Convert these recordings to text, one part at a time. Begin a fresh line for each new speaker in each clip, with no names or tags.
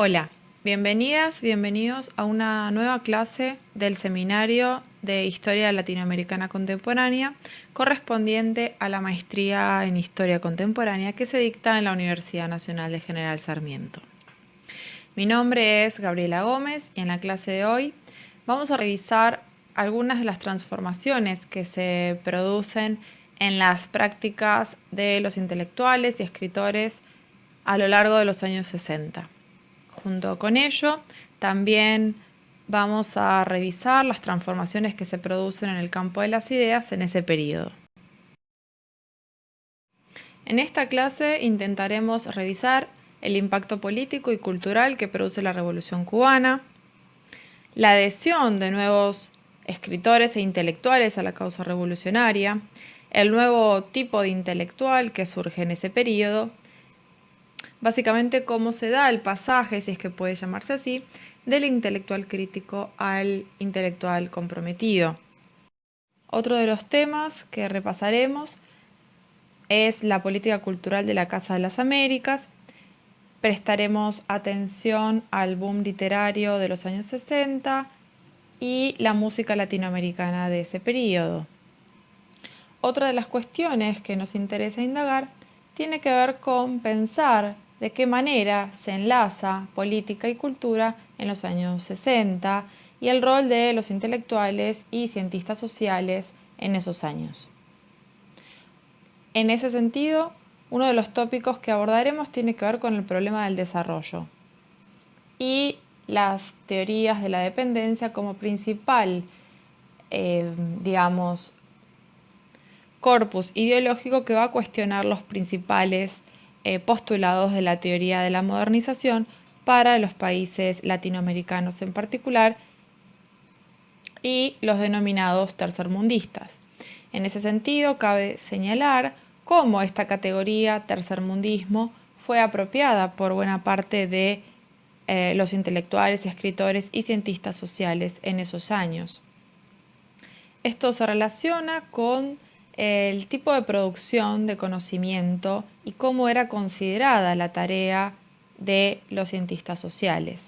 Hola, bienvenidas, bienvenidos a una nueva clase del Seminario de Historia Latinoamericana Contemporánea correspondiente a la maestría en Historia Contemporánea que se dicta en la Universidad Nacional de General Sarmiento. Mi nombre es Gabriela Gómez y en la clase de hoy vamos a revisar algunas de las transformaciones que se producen en las prácticas de los intelectuales y escritores a lo largo de los años 60. Junto con ello, también vamos a revisar las transformaciones que se producen en el campo de las ideas en ese periodo. En esta clase intentaremos revisar el impacto político y cultural que produce la Revolución Cubana, la adhesión de nuevos escritores e intelectuales a la causa revolucionaria, el nuevo tipo de intelectual que surge en ese periodo, básicamente cómo se da el pasaje, si es que puede llamarse así, del intelectual crítico al intelectual comprometido. Otro de los temas que repasaremos es la política cultural de la Casa de las Américas. Prestaremos atención al boom literario de los años 60 y la música latinoamericana de ese periodo. Otra de las cuestiones que nos interesa indagar tiene que ver con pensar de qué manera se enlaza política y cultura en los años 60 y el rol de los intelectuales y cientistas sociales en esos años. En ese sentido, uno de los tópicos que abordaremos tiene que ver con el problema del desarrollo y las teorías de la dependencia como principal, corpus ideológico que va a cuestionar los principales postulados de la teoría de la modernización para los países latinoamericanos en particular y los denominados tercermundistas. En ese sentido, cabe señalar cómo esta categoría tercermundismo fue apropiada por buena parte de los intelectuales, escritores y cientistas sociales en esos años. Esto se relaciona con el tipo de producción de conocimiento y cómo era considerada la tarea de los cientistas sociales.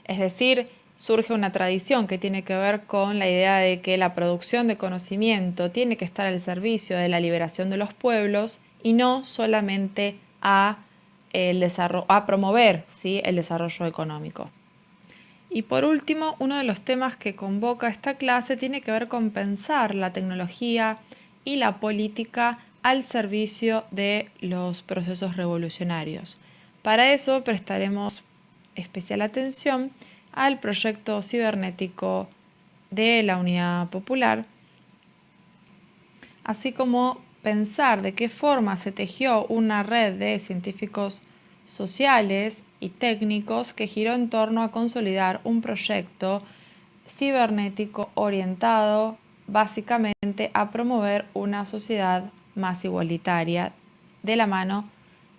Es decir, surge una tradición que tiene que ver con la idea de que la producción de conocimiento tiene que estar al servicio de la liberación de los pueblos y no solamente a promover, ¿sí?, el desarrollo económico. Y por último, uno de los temas que convoca esta clase tiene que ver con pensar la tecnología y la política al servicio de los procesos revolucionarios. Para eso prestaremos especial atención al proyecto cibernético de la Unidad Popular, así como pensar de qué forma se tejió una red de científicos sociales y técnicos que giró en torno a consolidar un proyecto cibernético orientado básicamente a promover una sociedad más igualitaria de la mano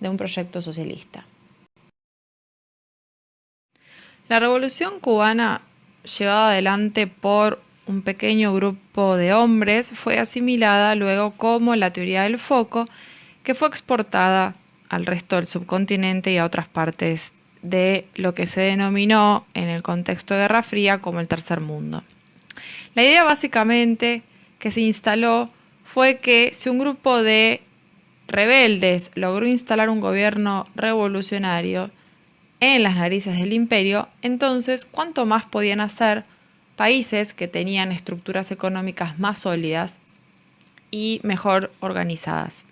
de un proyecto socialista. La Revolución Cubana, llevada adelante por un pequeño grupo de hombres, fue asimilada luego como la teoría del foco, que fue exportada al resto del subcontinente y a otras partes de lo que se denominó en el contexto de Guerra Fría como el Tercer Mundo. La idea básicamente que se instaló fue que si un grupo de rebeldes logró instalar un gobierno revolucionario en las narices del imperio, entonces cuánto más podían hacer países que tenían estructuras económicas más sólidas y mejor organizadas.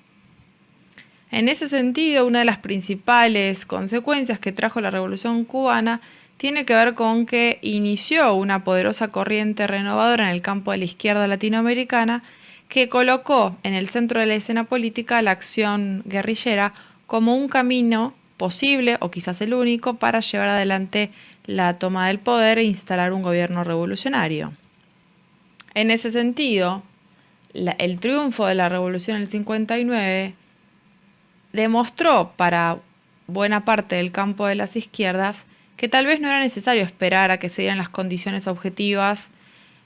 En ese sentido, una de las principales consecuencias que trajo la Revolución Cubana tiene que ver con que inició una poderosa corriente renovadora en el campo de la izquierda latinoamericana que colocó en el centro de la escena política la acción guerrillera como un camino posible, o quizás el único, para llevar adelante la toma del poder e instalar un gobierno revolucionario. En ese sentido, el triunfo de la revolución en el 59 demostró para buena parte del campo de las izquierdas que tal vez no era necesario esperar a que se dieran las condiciones objetivas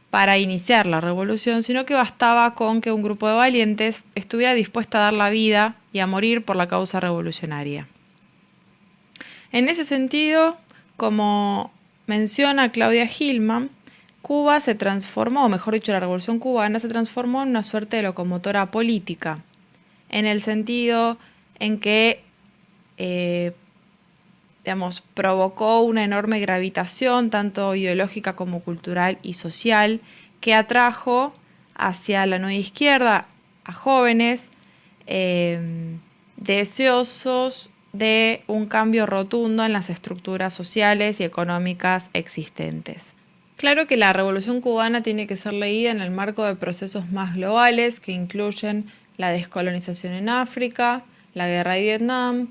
para iniciar la revolución, sino que bastaba con que un grupo de valientes estuviera dispuesta a dar la vida y a morir por la causa revolucionaria. En ese sentido, como menciona Claudia Hillman, Cuba se transformó, o mejor dicho, la Revolución Cubana se transformó en una suerte de locomotora política, en el sentido en que provocó una enorme gravitación, tanto ideológica como cultural y social, que atrajo hacia la nueva izquierda a jóvenes deseosos de un cambio rotundo en las estructuras sociales y económicas existentes. Claro que la Revolución Cubana tiene que ser leída en el marco de procesos más globales que incluyen la descolonización en África, la guerra de Vietnam,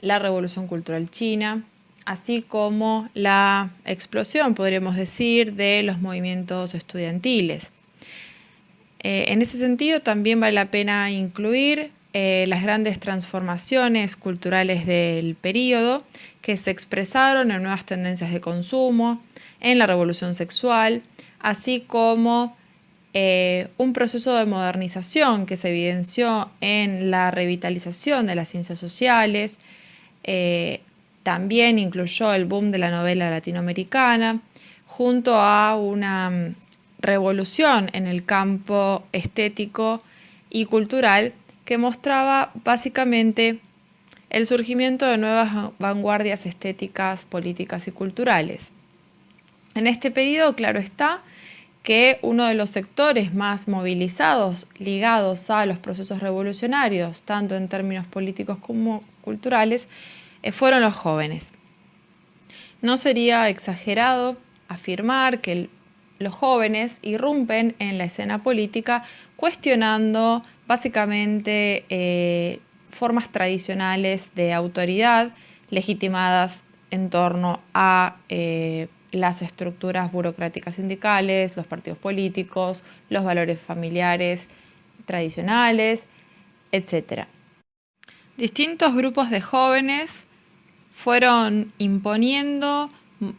la Revolución Cultural China, así como la explosión, podríamos decir, de los movimientos estudiantiles. En ese sentido, también vale la pena incluir las grandes transformaciones culturales del período que se expresaron en nuevas tendencias de consumo, en la revolución sexual, así como un proceso de modernización que se evidenció en la revitalización de las ciencias sociales. También incluyó el boom de la novela latinoamericana, junto a una revolución en el campo estético y cultural que mostraba básicamente el surgimiento de nuevas vanguardias estéticas, políticas y culturales. En este periodo, claro está, que uno de los sectores más movilizados ligados a los procesos revolucionarios, tanto en términos políticos como culturales, fueron los jóvenes. No sería exagerado afirmar que los jóvenes irrumpen en la escena política cuestionando básicamente formas tradicionales de autoridad legitimadas en torno a las estructuras burocráticas sindicales, los partidos políticos, los valores familiares tradicionales, etc. Distintos grupos de jóvenes fueron imponiendo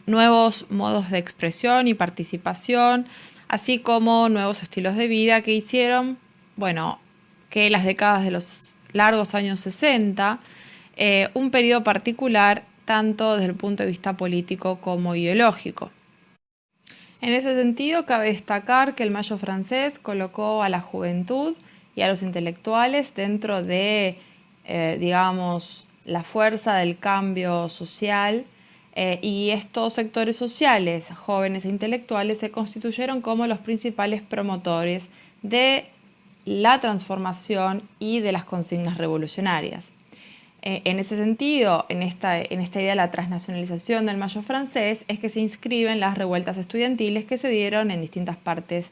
nuevos modos de expresión y participación, así como nuevos estilos de vida que hicieron, que las décadas de los largos años 60, un periodo particular tanto desde el punto de vista político como ideológico. En ese sentido, cabe destacar que el Mayo francés colocó a la juventud y a los intelectuales dentro de, la fuerza del cambio social, y estos sectores sociales, jóvenes e intelectuales, se constituyeron como los principales promotores de la transformación y de las consignas revolucionarias. En ese sentido, en esta idea de la transnacionalización del Mayo francés, es que se inscriben las revueltas estudiantiles que se dieron en distintas partes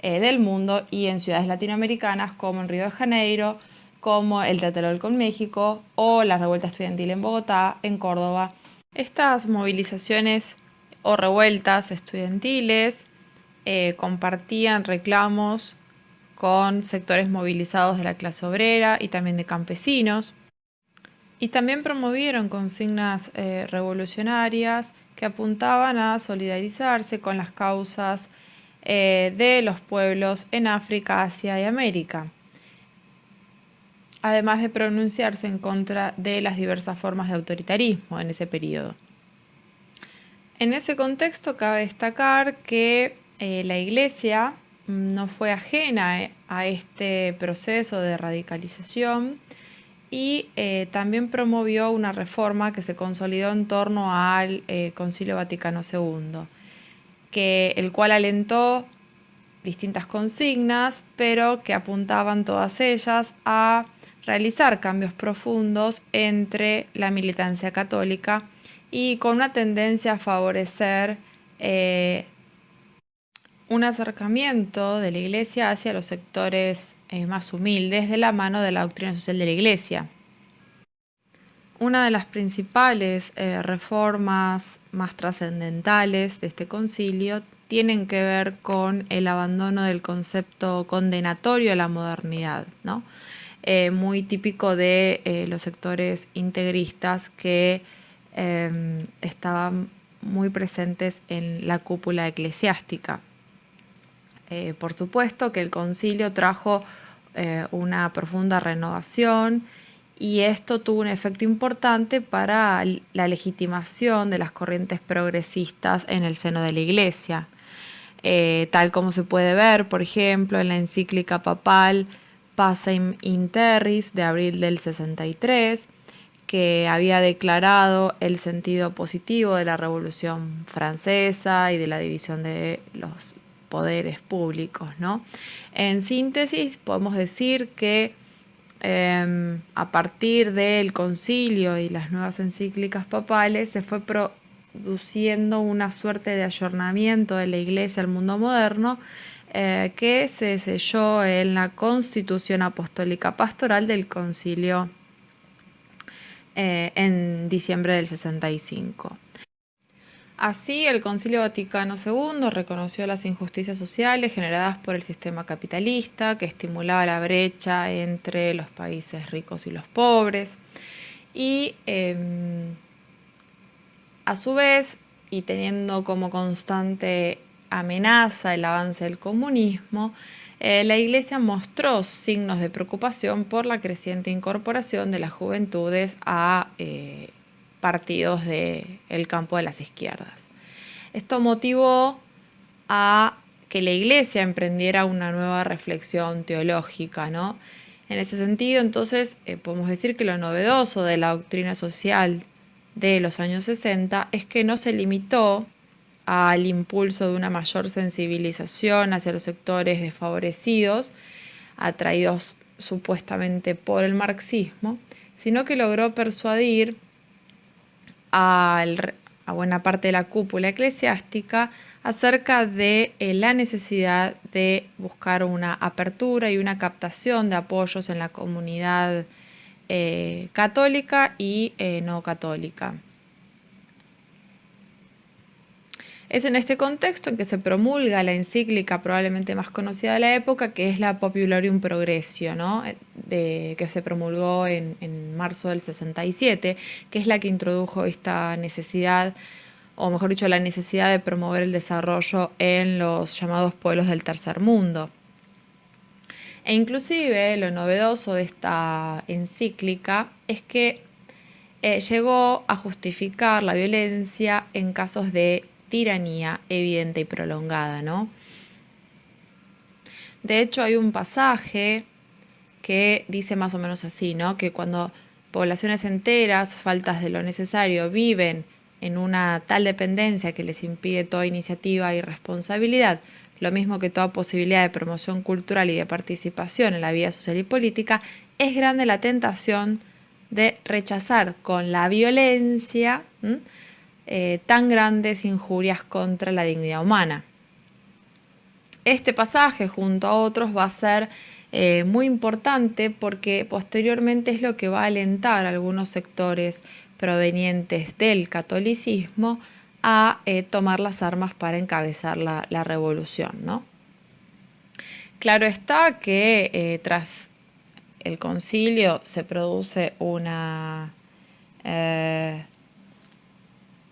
del mundo y en ciudades latinoamericanas como en Río de Janeiro, como el Tlatelolco en México o la revuelta estudiantil en Bogotá, en Córdoba. Estas movilizaciones o revueltas estudiantiles compartían reclamos con sectores movilizados de la clase obrera y también de campesinos. Y también promovieron consignas revolucionarias que apuntaban a solidarizarse con las causas de los pueblos en África, Asia y América, además de pronunciarse en contra de las diversas formas de autoritarismo en ese periodo. En ese contexto cabe destacar que la Iglesia no fue ajena a este proceso de radicalización y también promovió una reforma que se consolidó en torno al Concilio Vaticano II, el cual alentó distintas consignas, pero que apuntaban todas ellas a realizar cambios profundos entre la militancia católica y con una tendencia a favorecer un acercamiento de la Iglesia hacia los sectores más humildes de la mano de la doctrina social de la Iglesia. Una de las principales reformas más trascendentales de este concilio tienen que ver con el abandono del concepto condenatorio a la modernidad, ¿no? Muy típico de los sectores integristas que estaban muy presentes en la cúpula eclesiástica. Por supuesto que el concilio trajo una profunda renovación y esto tuvo un efecto importante para la legitimación de las corrientes progresistas en el seno de la Iglesia. Tal como se puede ver, por ejemplo, en la encíclica papal Pacem in Terris de abril del 63, que había declarado el sentido positivo de la Revolución Francesa y de la división de los poderes públicos, ¿no? En síntesis, podemos decir que a partir del concilio y las nuevas encíclicas papales se fue produciendo una suerte de ayornamiento de la Iglesia al mundo moderno que se selló en la Constitución Apostólica Pastoral del Concilio en diciembre del 65. Así, el Concilio Vaticano II reconoció las injusticias sociales generadas por el sistema capitalista, que estimulaba la brecha entre los países ricos y los pobres, y a su vez, y teniendo como constante amenaza el avance del comunismo, la Iglesia mostró signos de preocupación por la creciente incorporación de las juventudes a partidos del campo de las izquierdas. Esto motivó a que la Iglesia emprendiera una nueva reflexión teológica, ¿no? En ese sentido, entonces, podemos decir que lo novedoso de la doctrina social de los años 60 es que no se limitó al impulso de una mayor sensibilización hacia los sectores desfavorecidos, atraídos supuestamente por el marxismo, sino que logró persuadir a buena parte de la cúpula eclesiástica acerca de la necesidad de buscar una apertura y una captación de apoyos en la comunidad católica y no católica. Es en este contexto en que se promulga la encíclica probablemente más conocida de la época, que es la Popularium Progressio, ¿no? Que se promulgó en marzo del 67, que es la que introdujo esta necesidad, o mejor dicho, la necesidad de promover el desarrollo en los llamados pueblos del tercer mundo. E inclusive lo novedoso de esta encíclica es que llegó a justificar la violencia en casos de tiranía evidente y prolongada, ¿no? De hecho, hay un pasaje que dice más o menos así, ¿no? Que cuando poblaciones enteras, faltas de lo necesario, viven en una tal dependencia que les impide toda iniciativa y responsabilidad, lo mismo que toda posibilidad de promoción cultural y de participación en la vida social y política, es grande la tentación de rechazar con la violencia tan grandes injurias contra la dignidad humana. Este pasaje, junto a otros, va a ser muy importante porque posteriormente es lo que va a alentar a algunos sectores provenientes del catolicismo a tomar las armas para encabezar la revolución, ¿no? Claro está que tras el concilio se produce una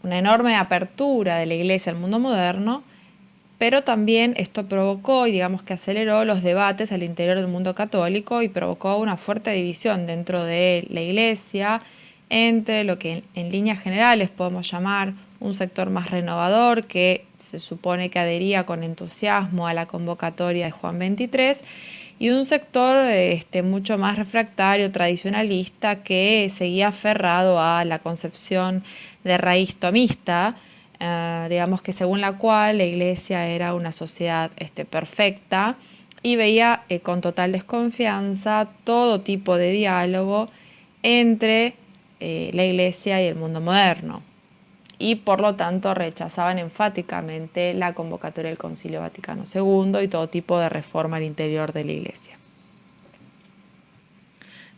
enorme apertura de la Iglesia al mundo moderno, pero también esto provocó y digamos que aceleró los debates al interior del mundo católico y provocó una fuerte división dentro de la Iglesia entre lo que en líneas generales podemos llamar un sector más renovador que se supone que adhería con entusiasmo a la convocatoria de Juan XXIII y un sector mucho más refractario, tradicionalista, que seguía aferrado a la concepción de raíz tomista, digamos que según la cual la Iglesia era una sociedad perfecta y veía con total desconfianza todo tipo de diálogo entre la Iglesia y el mundo moderno. Y por lo tanto rechazaban enfáticamente la convocatoria del Concilio Vaticano II y todo tipo de reforma al interior de la Iglesia.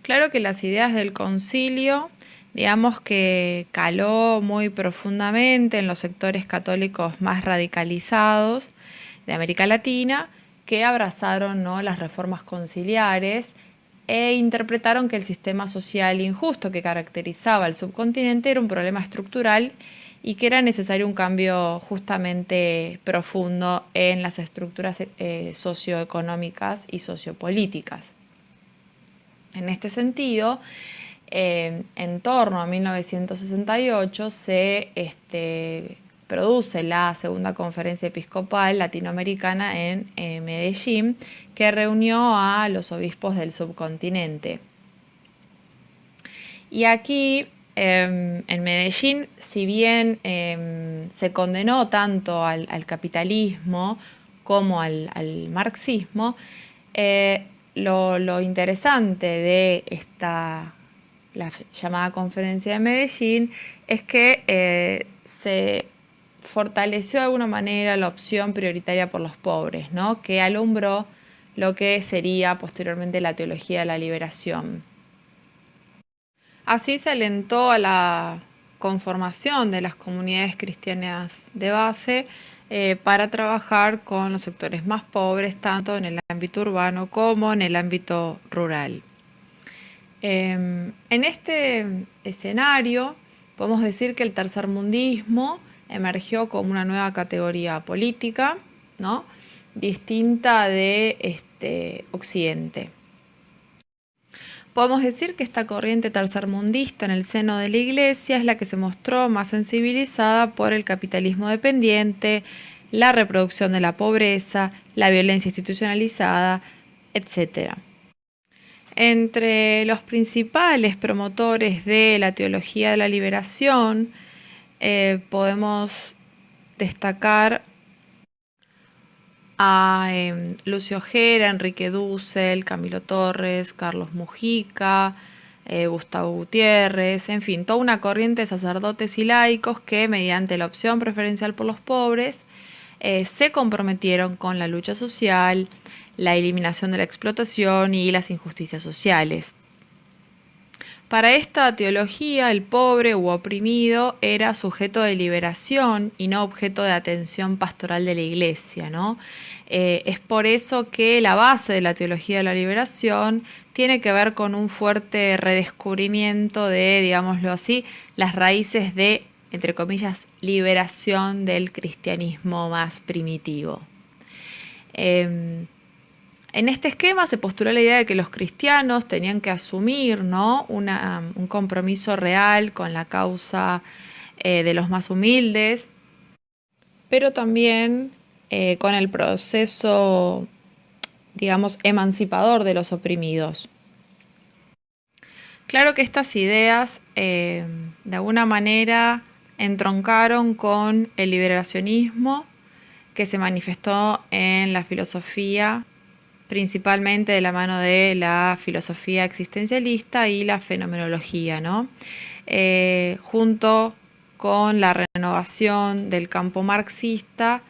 Claro que las ideas del concilio, digamos que caló muy profundamente en los sectores católicos más radicalizados de América Latina, que abrazaron, ¿no?, las reformas conciliares e interpretaron que el sistema social injusto que caracterizaba al subcontinente era un problema estructural y que era necesario un cambio justamente profundo en las estructuras socioeconómicas y sociopolíticas. En este sentido, En torno a 1968 se produce la segunda conferencia episcopal latinoamericana en Medellín, que reunió a los obispos del subcontinente. Y aquí, en Medellín, si bien se condenó tanto al capitalismo como al marxismo, lo interesante de la llamada Conferencia de Medellín es que se fortaleció de alguna manera la opción prioritaria por los pobres, ¿no? Que alumbró lo que sería posteriormente la teología de la liberación. Así se alentó a la conformación de las comunidades cristianas de base para trabajar con los sectores más pobres, tanto en el ámbito urbano como en el ámbito rural. En este escenario podemos decir que el tercermundismo emergió como una nueva categoría política, ¿no? Distinta de Occidente. Podemos decir que esta corriente tercermundista en el seno de la Iglesia es la que se mostró más sensibilizada por el capitalismo dependiente, la reproducción de la pobreza, la violencia institucionalizada, etc. Entre los principales promotores de la teología de la liberación podemos destacar a Lucio Ojeda, Enrique Dussel, Camilo Torres, Carlos Mujica, Gustavo Gutiérrez, en fin, toda una corriente de sacerdotes y laicos que mediante la opción preferencial por los pobres se comprometieron con la lucha social, la eliminación de la explotación y las injusticias sociales. Para esta teología, el pobre u oprimido era sujeto de liberación y no objeto de atención pastoral de la Iglesia, ¿no? Es por eso que la base de la teología de la liberación tiene que ver con un fuerte redescubrimiento de, digámoslo así, las raíces de, entre comillas, liberación del cristianismo más primitivo. En este esquema se postuló la idea de que los cristianos tenían que asumir, ¿no? un compromiso real con la causa de los más humildes, pero también con el proceso, digamos, emancipador de los oprimidos. Claro que estas ideas de alguna manera entroncaron con el liberacionismo que se manifestó en la filosofía, principalmente de la mano de la filosofía existencialista y la fenomenología, ¿no? Junto con la renovación del campo marxista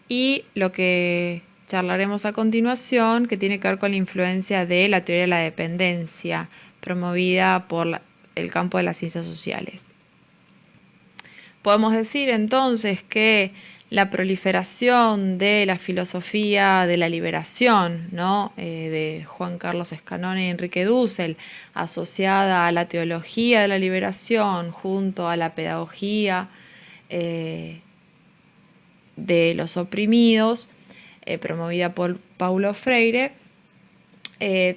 y lo que charlaremos a continuación, que tiene que ver con la influencia de la teoría de la dependencia, promovida por el campo de las ciencias sociales. Podemos decir entonces que la proliferación de la filosofía de la liberación, ¿no? De Juan Carlos Escanone y Enrique Dussel, asociada a la teología de la liberación junto a la pedagogía de los oprimidos, promovida por Paulo Freire,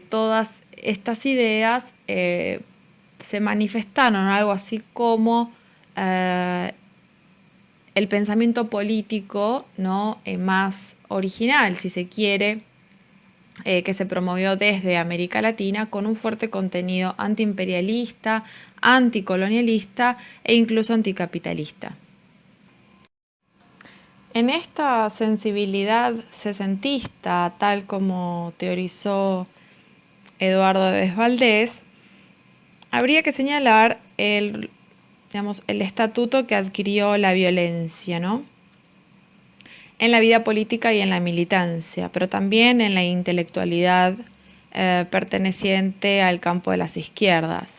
todas estas ideas se manifestaron algo así como el pensamiento político, ¿no? Más original, si se quiere, que se promovió desde América Latina con un fuerte contenido antiimperialista, anticolonialista e incluso anticapitalista. En esta sensibilidad sesentista, tal como teorizó Eduardo Debes Valdés, habría que señalar el estatuto que adquirió la violencia, ¿no? En la vida política y en la militancia, pero también en la intelectualidad perteneciente al campo de las izquierdas.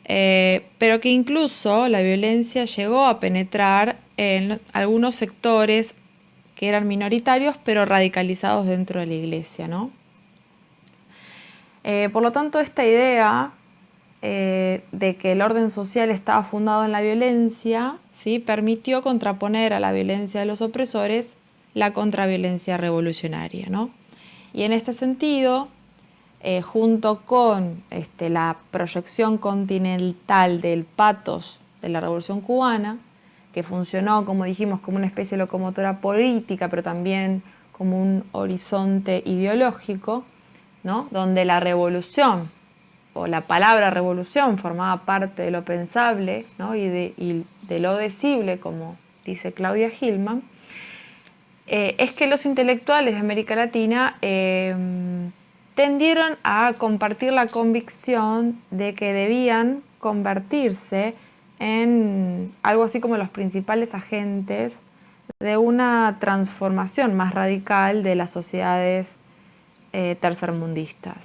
Pero que incluso la violencia llegó a penetrar en algunos sectores que eran minoritarios, pero radicalizados dentro de la Iglesia, ¿no? Por lo tanto, esta idea de que el orden social estaba fundado en la violencia, ¿sí? Permitió contraponer a la violencia de los opresores la contraviolencia revolucionaria, ¿no? Y en este sentido, junto con la proyección continental del patos de la Revolución Cubana, que funcionó, como dijimos, como una especie de locomotora política, pero también como un horizonte ideológico, ¿no? Donde la revolución, o la palabra revolución, formaba parte de lo pensable, ¿no? y de lo decible, como dice Claudia Hillman, es que los intelectuales de América Latina tendieron a compartir la convicción de que debían convertirse en algo así como los principales agentes de una transformación más radical de las sociedades tercermundistas.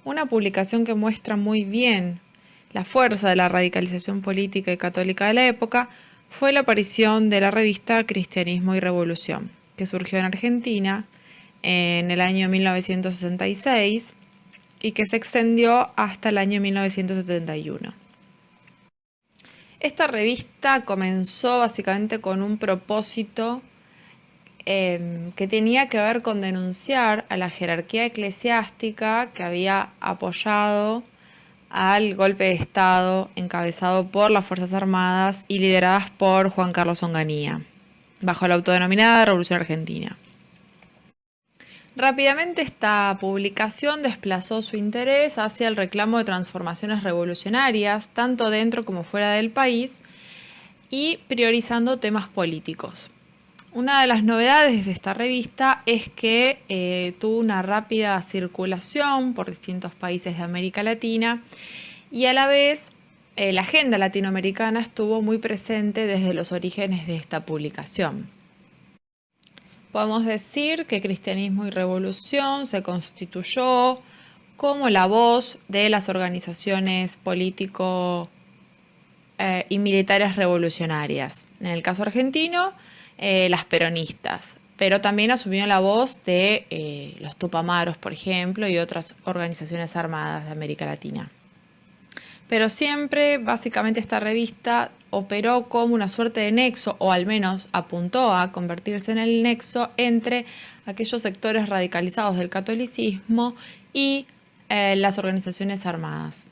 Una publicación que muestra muy bien la fuerza de la radicalización política y católica de la época fue la aparición de la revista Cristianismo y Revolución, que surgió en Argentina en el año 1966 y que se extendió hasta el año 1971. Esta revista comenzó básicamente con un propósito que tenía que ver con denunciar a la jerarquía eclesiástica que había apoyado al golpe de Estado encabezado por las Fuerzas Armadas y lideradas por Juan Carlos Onganía, bajo la autodenominada Revolución Argentina. Rápidamente esta publicación desplazó su interés hacia el reclamo de transformaciones revolucionarias, tanto dentro como fuera del país, y priorizando temas políticos. Una de las novedades de esta revista es que tuvo una rápida circulación por distintos países de América Latina y a la vez la agenda latinoamericana estuvo muy presente desde los orígenes de esta publicación. Podemos decir que Cristianismo y Revolución se constituyó como la voz de las organizaciones político y militares revolucionarias. En el caso argentino, las peronistas, pero también asumió la voz de los Tupamaros, por ejemplo, y otras organizaciones armadas de América Latina. Pero siempre, básicamente, esta revista operó como una suerte de nexo, o al menos apuntó a convertirse en el nexo entre aquellos sectores radicalizados del catolicismo y las organizaciones armadas.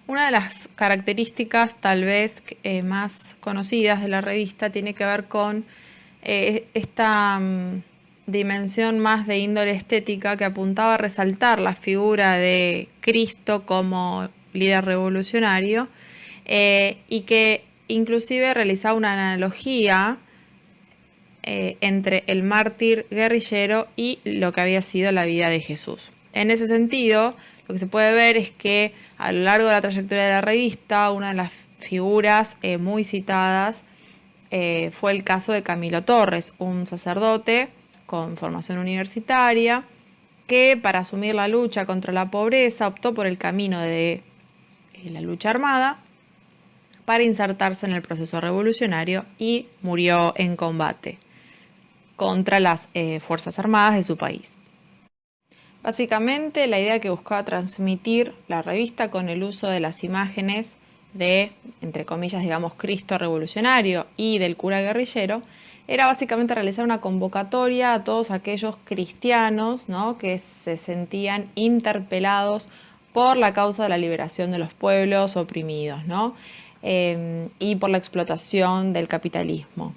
Una de las características tal vez más conocidas de la revista tiene que ver con esta dimensión más de índole estética que apuntaba a resaltar la figura de Cristo como líder revolucionario y que inclusive realizaba una analogía entre el mártir guerrillero y lo que había sido la vida de Jesús. En ese sentido, lo que se puede ver es que a lo largo de la trayectoria de la revista, una de las figuras muy citadas fue el caso de Camilo Torres, un sacerdote con formación universitaria que para asumir la lucha contra la pobreza optó por el camino de la lucha armada para insertarse en el proceso revolucionario y murió en combate contra las Fuerzas Armadas de su país. Básicamente, la idea que buscaba transmitir la revista con el uso de las imágenes de, entre comillas, digamos, Cristo revolucionario y del cura guerrillero, era básicamente realizar una convocatoria a todos aquellos cristianos, ¿no?, que se sentían interpelados por la causa de la liberación de los pueblos oprimidos, ¿no?, y por la explotación del capitalismo.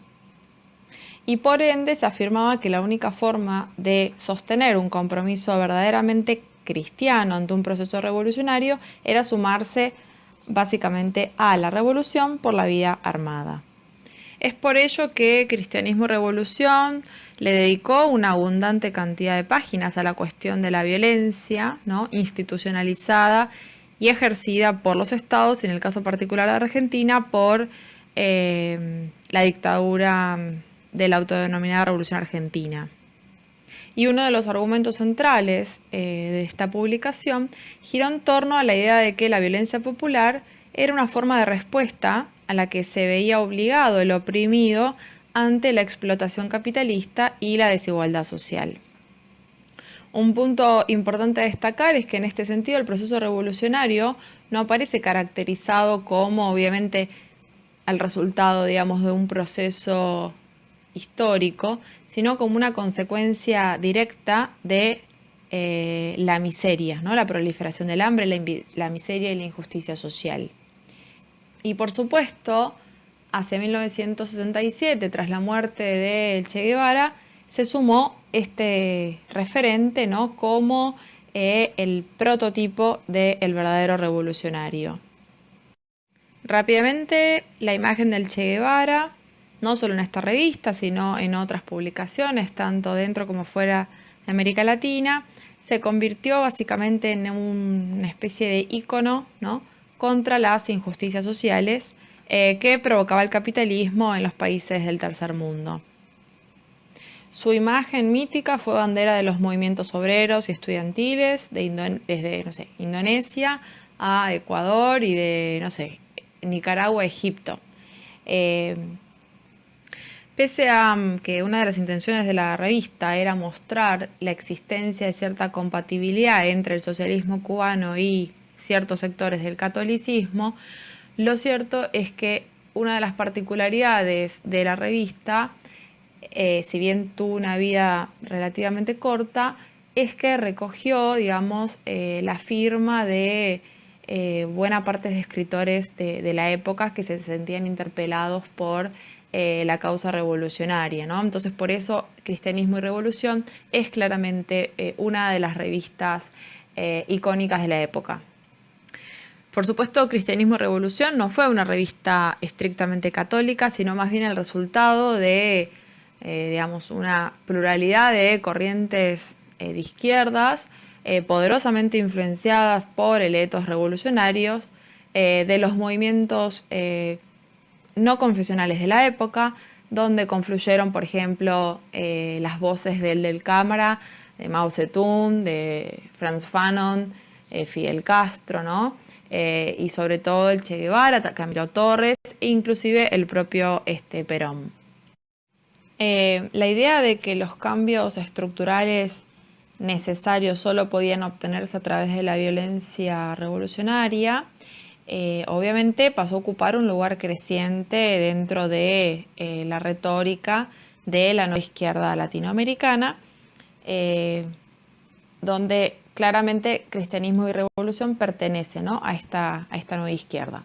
Y por ende se afirmaba que la única forma de sostener un compromiso verdaderamente cristiano ante un proceso revolucionario era sumarse básicamente a la revolución por la vía armada. Es por ello que Cristianismo y Revolución le dedicó una abundante cantidad de páginas a la cuestión de la violencia, ¿no?, institucionalizada y ejercida por los estados, y en el caso particular de Argentina, por la dictadura de la autodenominada Revolución Argentina. Y uno de los argumentos centrales de esta publicación gira en torno a la idea de que la violencia popular era una forma de respuesta a la que se veía obligado el oprimido ante la explotación capitalista y la desigualdad social. Un punto importante a destacar es que en este sentido el proceso revolucionario no aparece caracterizado como, obviamente, al resultado, digamos, de un proceso histórico, sino como una consecuencia directa de la miseria, ¿no? La proliferación del hambre, la miseria y la injusticia social. Y por supuesto, hacia 1967, tras la muerte de Che Guevara, se sumó este referente, ¿no? Como el prototipo del verdadero revolucionario. Rápidamente, la imagen del Che Guevara, no solo en esta revista, sino en otras publicaciones, tanto dentro como fuera de América Latina, se convirtió básicamente en una especie de ícono, ¿no?, contra las injusticias sociales que provocaba el capitalismo en los países del tercer mundo. Su imagen mítica fue bandera de los movimientos obreros y estudiantiles desde, no sé, Indonesia a Ecuador y de, no sé, Nicaragua a Egipto. Pese a que una de las intenciones de la revista era mostrar la existencia de cierta compatibilidad entre el socialismo cubano y ciertos sectores del catolicismo, lo cierto es que una de las particularidades de la revista, si bien tuvo una vida relativamente corta, es que recogió, digamos, la firma de buena parte de escritores de la época que se sentían interpelados por la causa revolucionaria, ¿no? Entonces, por eso Cristianismo y Revolución es claramente una de las revistas icónicas de la época. Por supuesto, Cristianismo y Revolución no fue una revista estrictamente católica, sino más bien el resultado de, digamos, una pluralidad de corrientes de izquierdas, poderosamente influenciadas por el ethos revolucionarios, de los movimientos no confesionales de la época, donde confluyeron, por ejemplo, las voces del Cámara, de Mao Zedong, de Frantz Fanon, Fidel Castro, ¿no? Y sobre todo el Che Guevara, Camilo Torres e inclusive el propio Perón. La idea de que los cambios estructurales necesarios solo podían obtenerse a través de la violencia revolucionaria, obviamente pasó a ocupar un lugar creciente dentro de la retórica de la nueva izquierda latinoamericana, donde claramente cristianismo y revolución pertenece, ¿no?, a esta nueva izquierda.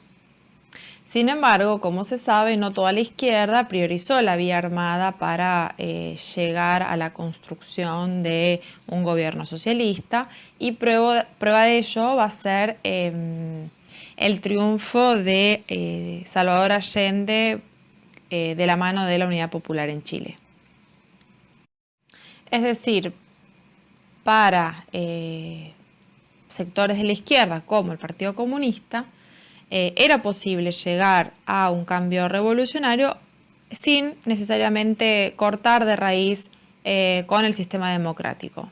Sin embargo, como se sabe, no toda la izquierda priorizó la vía armada para llegar a la construcción de un gobierno socialista, y prueba de ello va a ser el triunfo de Salvador Allende de la mano de la Unidad Popular en Chile. Es decir, para sectores de la izquierda como el Partido Comunista, era posible llegar a un cambio revolucionario sin necesariamente cortar de raíz con el sistema democrático.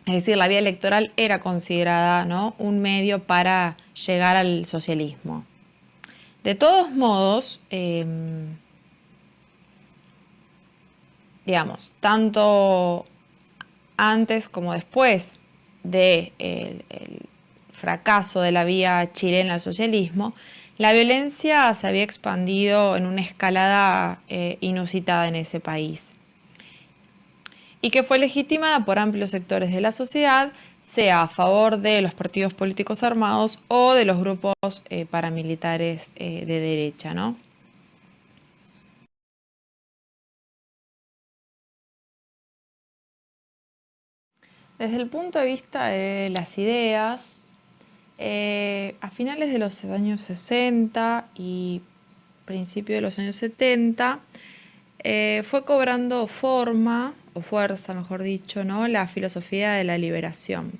Es decir, la vía electoral era considerada, ¿no?, un medio para llegar al socialismo. De todos modos, digamos, tanto antes como después del fracaso de la vía chilena al socialismo, la violencia se había expandido en una escalada inusitada en ese país, y que fue legitimada por amplios sectores de la sociedad, sea a favor de los partidos políticos armados o de los grupos paramilitares de derecha, ¿no? Desde el punto de vista de las ideas, a finales de los años 60 y principios de los años 70, fue cobrando forma, o fuerza mejor dicho, ¿no?, la filosofía de la liberación.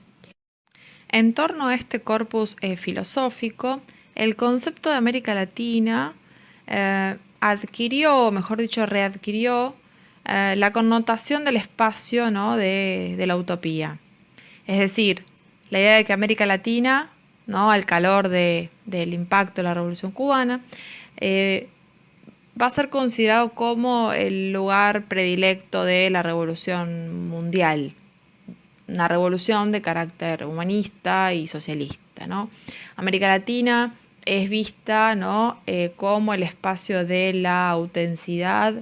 En torno a este corpus filosófico, el concepto de América Latina adquirió, o mejor dicho, readquirió la connotación del espacio, ¿no?, de la utopía. Es decir, la idea de que América Latina, ¿no?, al calor del impacto de la Revolución Cubana, va a ser considerado como el lugar predilecto de la revolución mundial, una revolución de carácter humanista y socialista, ¿no? América Latina es vista, ¿no? Como el espacio de la autenticidad,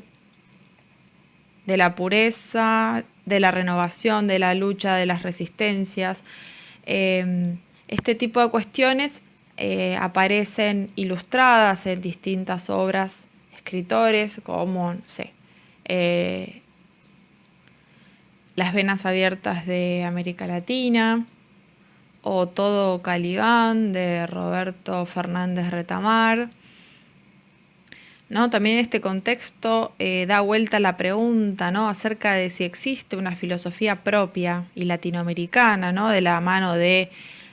de la pureza, de la renovación, de la lucha, de las resistencias. Este tipo de cuestiones aparecen ilustradas en distintas obras, escritores como, no sé, Las venas abiertas de América Latina, o Todo Calibán de Roberto Fernández Retamar, ¿no? También en este contexto da vuelta la pregunta, ¿no? Acerca de si existe una filosofía propia y latinoamericana, ¿no? De la mano de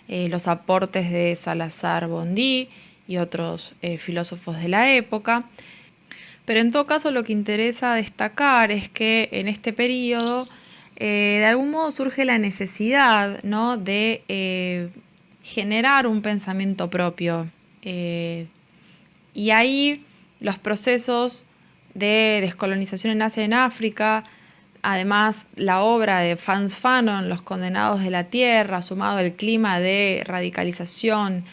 los aportes de Salazar Bondí y otros filósofos de la época. Pero en todo caso lo que interesa destacar es que en este periodo de algún modo surge la necesidad, ¿no? de generar un pensamiento propio. Y ahí los procesos de descolonización en Asia y en África, además la obra de Frantz Fanon, Los condenados de la tierra, sumado al clima de radicalización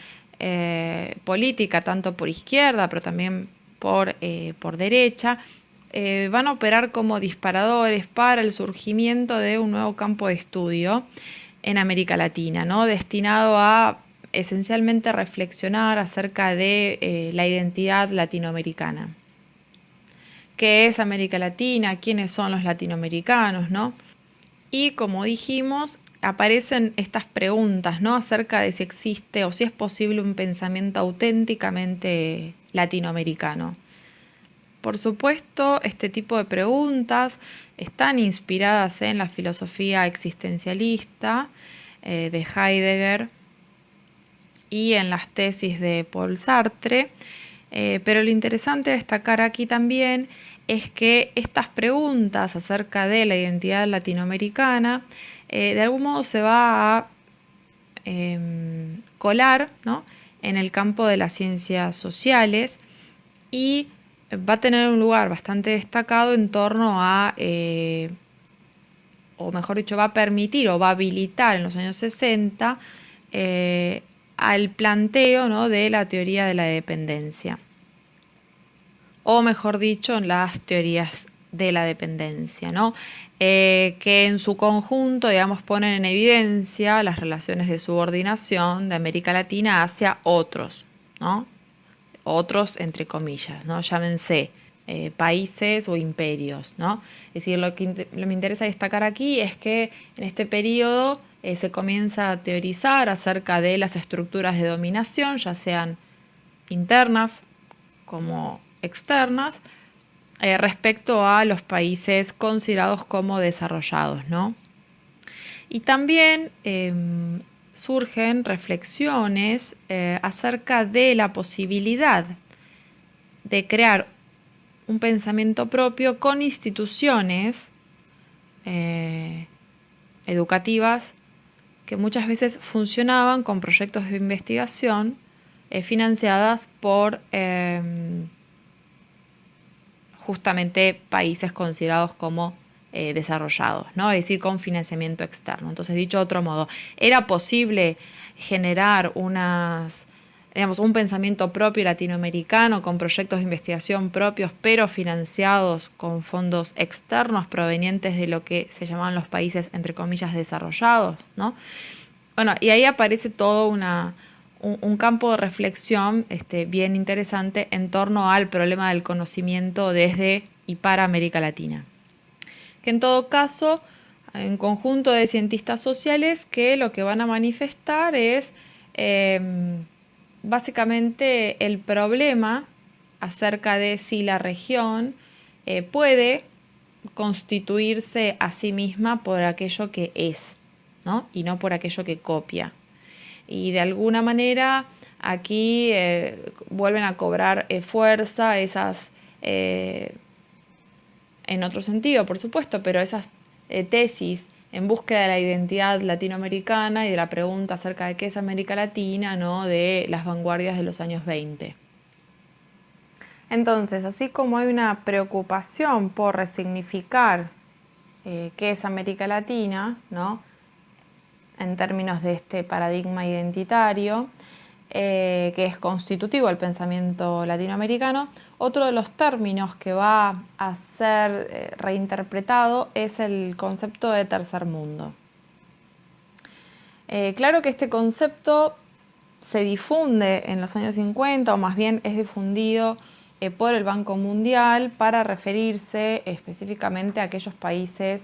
política, tanto por izquierda, pero también por derecha, van a operar como disparadores para el surgimiento de un nuevo campo de estudio en América Latina, ¿no? Destinado a esencialmente reflexionar acerca de la identidad latinoamericana. ¿Qué es América Latina? ¿Quiénes son los latinoamericanos? ¿No? Y como dijimos, aparecen estas preguntas, ¿no? Acerca de si existe o si es posible un pensamiento auténticamente latinoamericano. Por supuesto, este tipo de preguntas están inspiradas en la filosofía existencialista de Heidegger y en las tesis de Paul Sartre, pero lo interesante de destacar aquí también es que estas preguntas acerca de la identidad latinoamericana de algún modo se va a colar, ¿no? en el campo de las ciencias sociales y va a tener un lugar bastante destacado en torno a, o mejor dicho, va a permitir o va a habilitar en los años 60 al planteo, ¿no? de la teoría de la dependencia, o mejor dicho, las teorías de la dependencia, ¿no? Que en su conjunto, digamos, ponen en evidencia las relaciones de subordinación de América Latina hacia otros, ¿no? Otros entre comillas, ¿no? Llámense países o imperios, ¿no? Es decir, lo que me interesa destacar aquí es que en este periodo se comienza a teorizar acerca de las estructuras de dominación, ya sean internas como externas, respecto a los países considerados como desarrollados, ¿no? Y también surgen reflexiones acerca de la posibilidad de crear un pensamiento propio con instituciones educativas que muchas veces funcionaban con proyectos de investigación financiadas por justamente países considerados como desarrollados, ¿no? Es decir, con financiamiento externo. Entonces, dicho de otro modo, era posible generar un pensamiento propio latinoamericano con proyectos de investigación propios, pero financiados con fondos externos provenientes de lo que se llamaban los países, entre comillas, desarrollados, ¿no? Bueno, y ahí aparece todo un campo de reflexión bien interesante en torno al problema del conocimiento desde y para América Latina. Que en todo caso, hay un conjunto de cientistas sociales que lo que van a manifestar es básicamente el problema acerca de si la región puede constituirse a sí misma por aquello que es, ¿no? Y no por aquello que copia. Y de alguna manera aquí vuelven a cobrar fuerza esas, en otro sentido por supuesto, pero esas tesis en búsqueda de la identidad latinoamericana y de la pregunta acerca de qué es América Latina, ¿no? de las vanguardias de los años 20. Entonces, así como hay una preocupación por resignificar qué es América Latina, ¿no? en términos de este paradigma identitario, que es constitutivo del pensamiento latinoamericano. Otro de los términos que va a ser reinterpretado es el concepto de tercer mundo. Claro que este concepto se difunde en los años 50, o más bien es difundido por el Banco Mundial para referirse específicamente a aquellos países,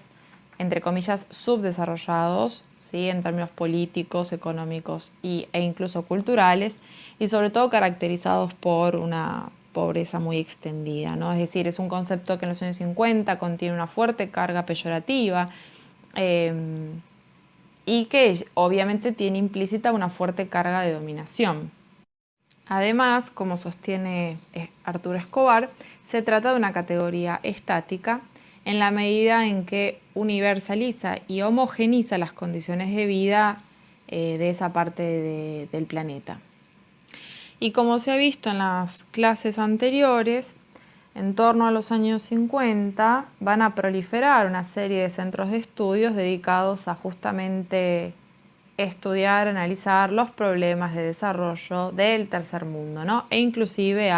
entre comillas, subdesarrollados, ¿sí? En términos políticos, económicos e incluso culturales, y sobre todo caracterizados por una pobreza muy extendida, ¿no? Es decir, es un concepto que en los años 50 contiene una fuerte carga peyorativa, y que obviamente tiene implícita una fuerte carga de dominación. Además, como sostiene Arturo Escobar, se trata de una categoría estática en la medida en que universaliza y homogeniza las condiciones de vida de esa parte del planeta. Y como se ha visto en las clases anteriores, en torno a los años 50 van a proliferar una serie de centros de estudios dedicados a justamente estudiar, analizar los problemas de desarrollo del tercer mundo, ¿no? E inclusive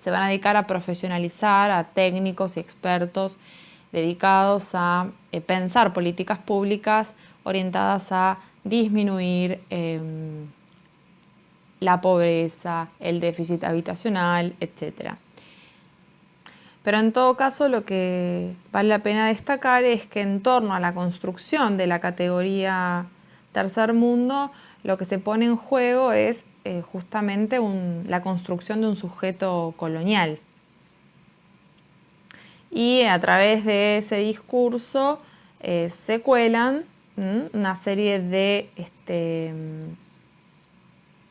se van a dedicar a profesionalizar a técnicos y expertos dedicados a pensar políticas públicas orientadas a disminuir la pobreza, el déficit habitacional, etc. Pero en todo caso, lo que vale la pena destacar es que en torno a la construcción de la categoría tercer mundo, lo que se pone en juego es justamente la construcción de un sujeto colonial. Y a través de ese discurso se cuelan una serie de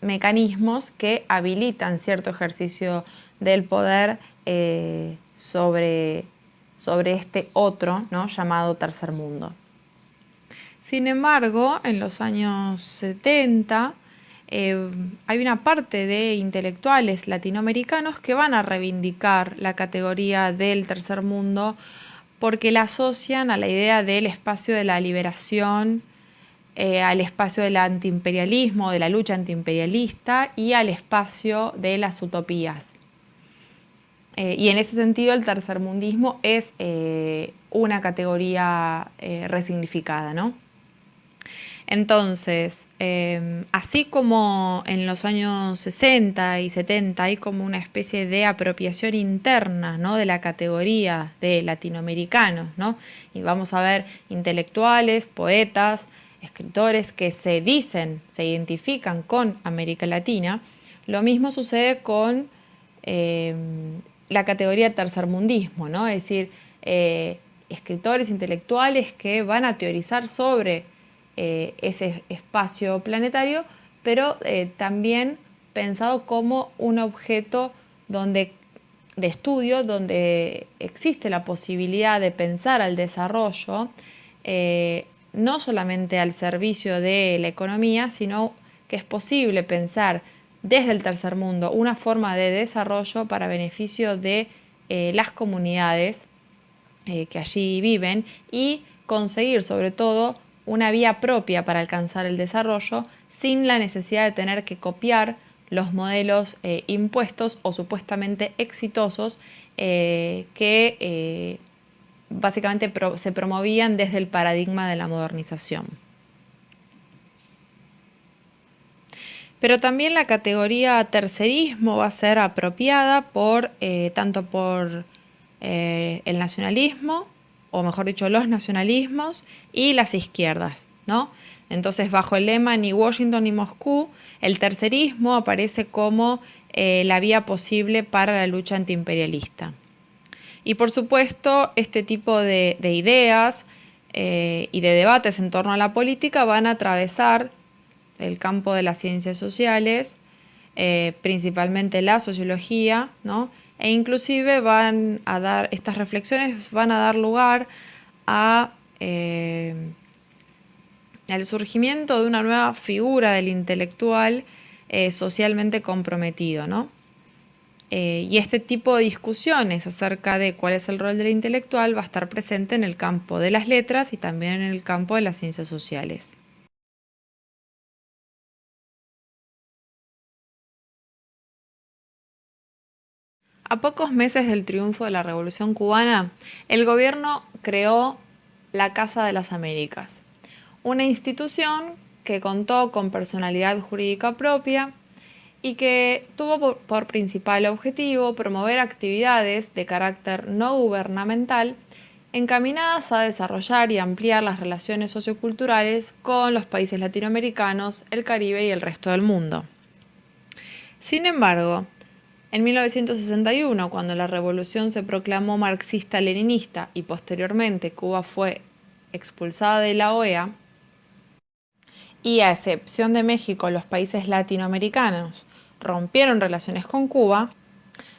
mecanismos que habilitan cierto ejercicio del poder sobre este otro, ¿no? Llamado tercer mundo. Sin embargo, en los años 70 hay una parte de intelectuales latinoamericanos que van a reivindicar la categoría del tercer mundo porque la asocian a la idea del espacio de la liberación, al espacio del antiimperialismo, de la lucha antiimperialista y al espacio de las utopías. Y en ese sentido el tercermundismo es una categoría resignificada, ¿no? Entonces, así como en los años 60 y 70 hay como una especie de apropiación interna, ¿no? De la categoría de latinoamericanos, ¿no? Y vamos a ver intelectuales, poetas, escritores que se identifican con América Latina. Lo mismo sucede con la categoría tercermundismo, ¿no? Es decir, escritores intelectuales que van a teorizar sobre ese espacio planetario, pero también pensado como un objeto de estudio donde existe la posibilidad de pensar al desarrollo no solamente al servicio de la economía, sino que es posible pensar desde el tercer mundo una forma de desarrollo para beneficio de las comunidades que allí viven y conseguir sobre todo una vía propia para alcanzar el desarrollo sin la necesidad de tener que copiar los modelos impuestos o supuestamente exitosos que básicamente se promovían desde el paradigma de la modernización. Pero también la categoría tercerismo va a ser apropiada tanto por el nacionalismo, o mejor dicho, los nacionalismos y las izquierdas, ¿no? Entonces, bajo el lema ni Washington ni Moscú, el tercerismo aparece como la vía posible para la lucha antiimperialista. Y por supuesto, este tipo de ideas y de debates en torno a la política van a atravesar el campo de las ciencias sociales, principalmente la sociología, ¿no? E inclusive estas reflexiones van a dar lugar al surgimiento de una nueva figura del intelectual socialmente comprometido, ¿no? Y este tipo de discusiones acerca de cuál es el rol del intelectual va a estar presente en el campo de las letras y también en el campo de las ciencias sociales. A pocos meses del triunfo de la Revolución Cubana, el gobierno creó la Casa de las Américas, una institución que contó con personalidad jurídica propia y que tuvo por principal objetivo promover actividades de carácter no gubernamental encaminadas a desarrollar y ampliar las relaciones socioculturales con los países latinoamericanos, el Caribe y el resto del mundo. Sin embargo, en 1961, cuando la revolución se proclamó marxista-leninista y posteriormente Cuba fue expulsada de la OEA, y a excepción de México, los países latinoamericanos rompieron relaciones con Cuba,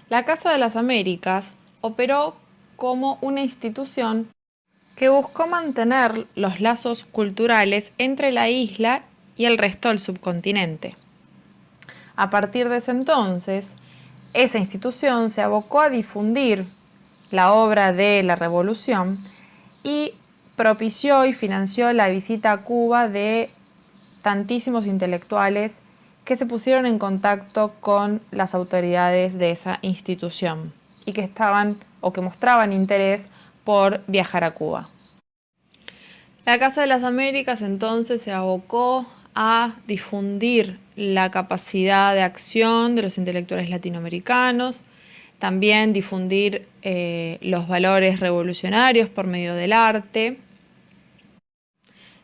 la Casa de las Américas operó como una institución que buscó mantener los lazos culturales entre la isla y el resto del subcontinente. A partir de ese entonces, esa institución se abocó a difundir la obra de la Revolución y propició y financió la visita a Cuba de tantísimos intelectuales que se pusieron en contacto con las autoridades de esa institución y que estaban o que mostraban interés por viajar a Cuba. La Casa de las Américas entonces se abocó a difundir la capacidad de acción de los intelectuales latinoamericanos, también difundir los valores revolucionarios por medio del arte.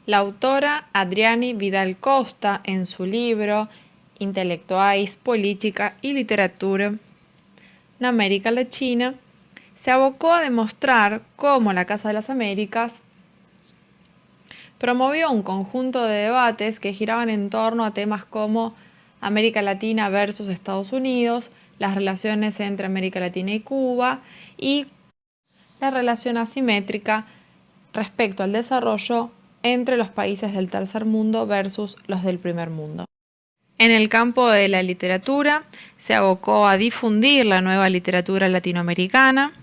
La autora Adriani Vidal Costa, en su libro Intelectuais, Política y Literatura en América Latina, se abocó a demostrar cómo la Casa de las Américas promovió un conjunto de debates que giraban en torno a temas como América Latina versus Estados Unidos, las relaciones entre América Latina y Cuba y la relación asimétrica respecto al desarrollo entre los países del tercer mundo versus los del primer mundo. En el campo de la literatura se abocó a difundir la nueva literatura latinoamericana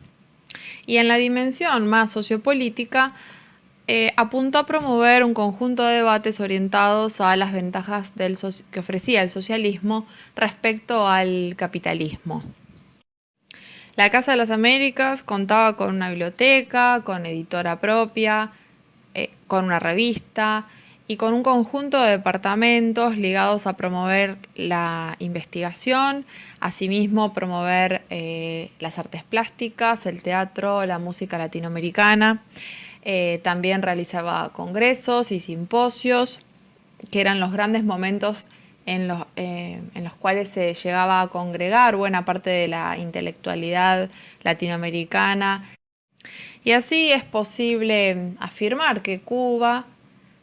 y en la dimensión más sociopolítica apuntó a promover un conjunto de debates orientados a las ventajas que ofrecía el socialismo respecto al capitalismo. La Casa de las Américas contaba con una biblioteca, con editora propia, con una revista y con un conjunto de departamentos ligados a promover la investigación, asimismo promover las artes plásticas, el teatro, la música latinoamericana. También realizaba congresos y simposios, que eran los grandes momentos en los cuales se llegaba a congregar buena parte de la intelectualidad latinoamericana. Y así es posible afirmar que Cuba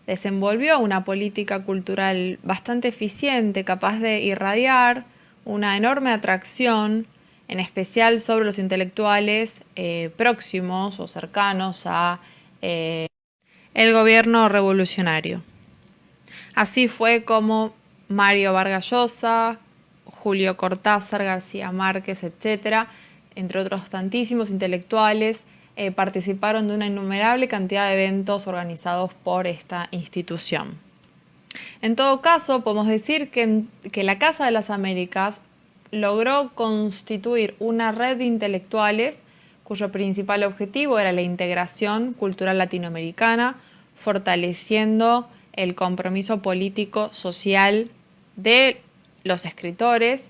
desenvolvió una política cultural bastante eficiente, capaz de irradiar una enorme atracción, en especial sobre los intelectuales próximos o cercanos a el gobierno revolucionario. Así fue como Mario Vargas Llosa, Julio Cortázar, García Márquez, etc., entre otros tantísimos intelectuales, participaron de una innumerable cantidad de eventos organizados por esta institución. En todo caso, podemos decir que la Casa de las Américas logró constituir una red de intelectuales cuyo principal objetivo era la integración cultural latinoamericana, fortaleciendo el compromiso político social de los escritores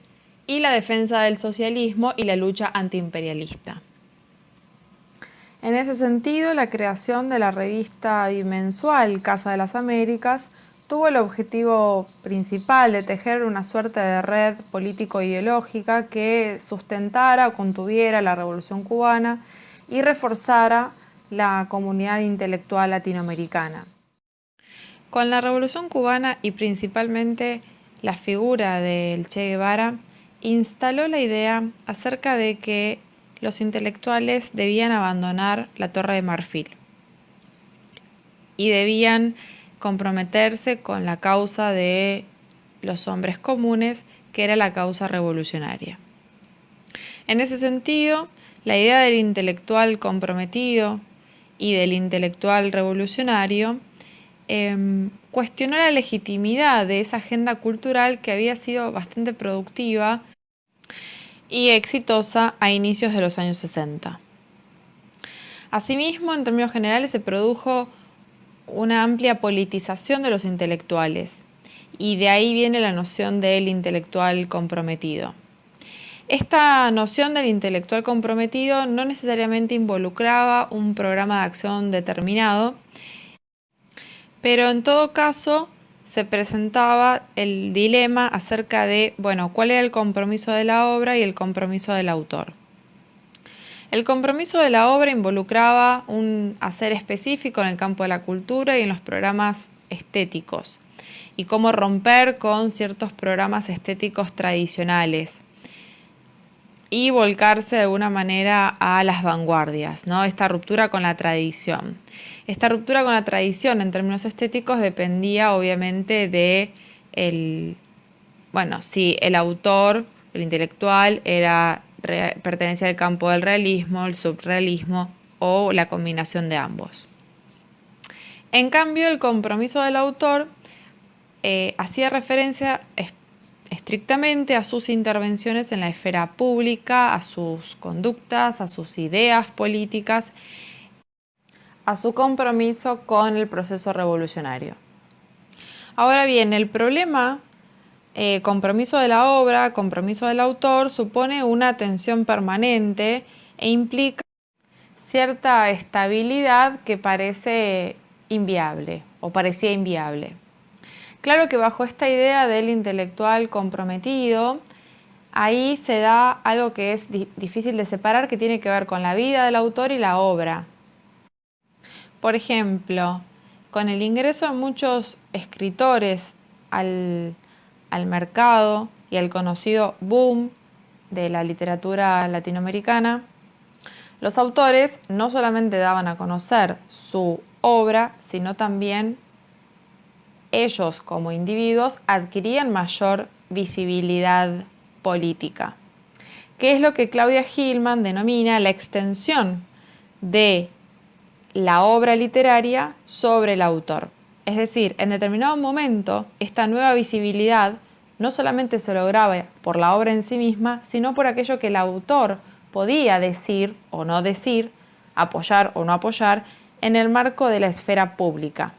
y la defensa del socialismo y la lucha antiimperialista. En ese sentido, la creación de la revista bimensual Casa de las Américas tuvo el objetivo principal de tejer una suerte de red político-ideológica que sustentara o contuviera la Revolución Cubana y reforzara la comunidad intelectual latinoamericana. Con la Revolución Cubana y principalmente la figura del Che Guevara, instaló la idea acerca de que los intelectuales debían abandonar la Torre de Marfil y debían comprometerse con la causa de los hombres comunes, que era la causa revolucionaria. En ese sentido, la idea del intelectual comprometido y del intelectual revolucionario cuestionó la legitimidad de esa agenda cultural que había sido bastante productiva y exitosa a inicios de los años 60. Asimismo, en términos generales, se produjo una amplia politización de los intelectuales, y de ahí viene la noción del intelectual comprometido. Esta noción del intelectual comprometido no necesariamente involucraba un programa de acción determinado, pero en todo caso se presentaba el dilema acerca de, cuál era el compromiso de la obra y el compromiso del autor. El compromiso de la obra involucraba un hacer específico en el campo de la cultura y en los programas estéticos, y cómo romper con ciertos programas estéticos tradicionales y volcarse de alguna manera a las vanguardias, ¿no? Esta ruptura con la tradición. Esta ruptura con la tradición en términos estéticos dependía obviamente de si el autor, el intelectual, pertenecía al campo del realismo, el surrealismo o la combinación de ambos. En cambio, el compromiso del autor hacía referencia estrictamente a sus intervenciones en la esfera pública, a sus conductas, a sus ideas políticas, a su compromiso con el proceso revolucionario. Ahora bien, el problema, compromiso de la obra, compromiso del autor, supone una tensión permanente e implica cierta estabilidad que parece inviable o parecía inviable. Claro que bajo esta idea del intelectual comprometido, ahí se da algo que es difícil de separar, que tiene que ver con la vida del autor y la obra. Por ejemplo, con el ingreso de muchos escritores al mercado y al conocido boom de la literatura latinoamericana, los autores no solamente daban a conocer su obra, sino también ellos como individuos adquirían mayor visibilidad política, que es lo que Claudia Hillman denomina la extensión de la obra literaria sobre el autor. Es decir, en determinado momento, esta nueva visibilidad no solamente se lograba por la obra en sí misma, sino por aquello que el autor podía decir o no decir, apoyar o no apoyar, en el marco de la esfera pública.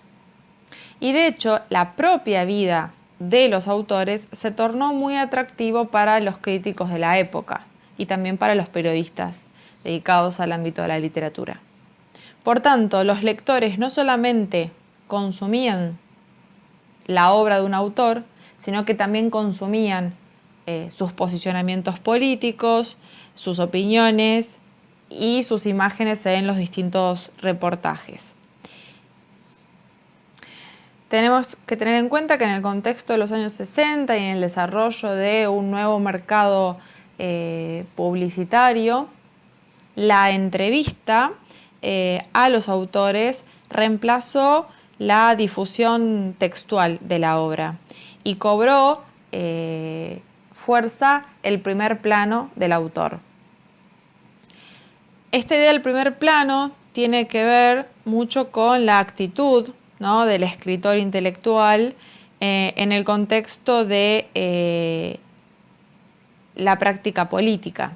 Y de hecho, la propia vida de los autores se tornó muy atractivo para los críticos de la época y también para los periodistas dedicados al ámbito de la literatura. Por tanto, los lectores no solamente consumían la obra de un autor, sino que también consumían sus posicionamientos políticos, sus opiniones y sus imágenes en los distintos reportajes. Tenemos que tener en cuenta que en el contexto de los años 60 y en el desarrollo de un nuevo mercado publicitario, la entrevista a los autores reemplazó la difusión textual de la obra y cobró fuerza el primer plano del autor. Esta idea del primer plano tiene que ver mucho con la actitud, ¿no?, del escritor intelectual en el contexto de la práctica política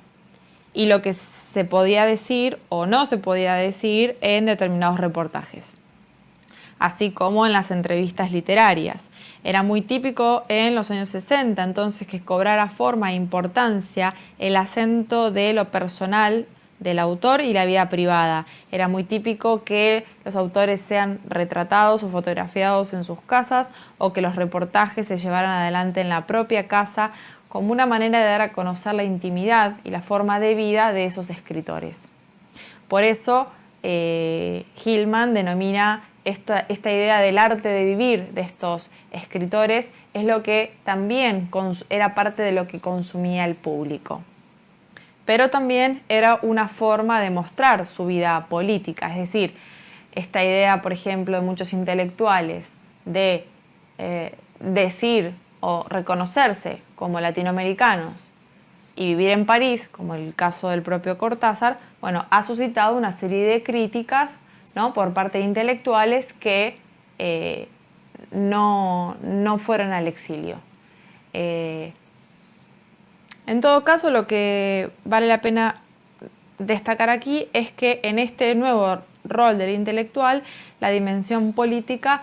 y lo que se podía decir o no se podía decir en determinados reportajes, así como en las entrevistas literarias. Era muy típico en los años 60 entonces que cobrara forma e importancia el acento de lo personal del autor y la vida privada. Era muy típico que los autores sean retratados o fotografiados en sus casas o que los reportajes se llevaran adelante en la propia casa como una manera de dar a conocer la intimidad y la forma de vida de esos escritores. Por eso Hillman denomina esta idea del arte de vivir de estos escritores, es lo que también era parte de lo que consumía el público. Pero también era una forma de mostrar su vida política, es decir, esta idea, por ejemplo, de muchos intelectuales de decir o reconocerse como latinoamericanos y vivir en París, como el caso del propio Cortázar, ha suscitado una serie de críticas, ¿no?, por parte de intelectuales que no fueron al exilio. En todo caso, lo que vale la pena destacar aquí es que en este nuevo rol del intelectual, la dimensión política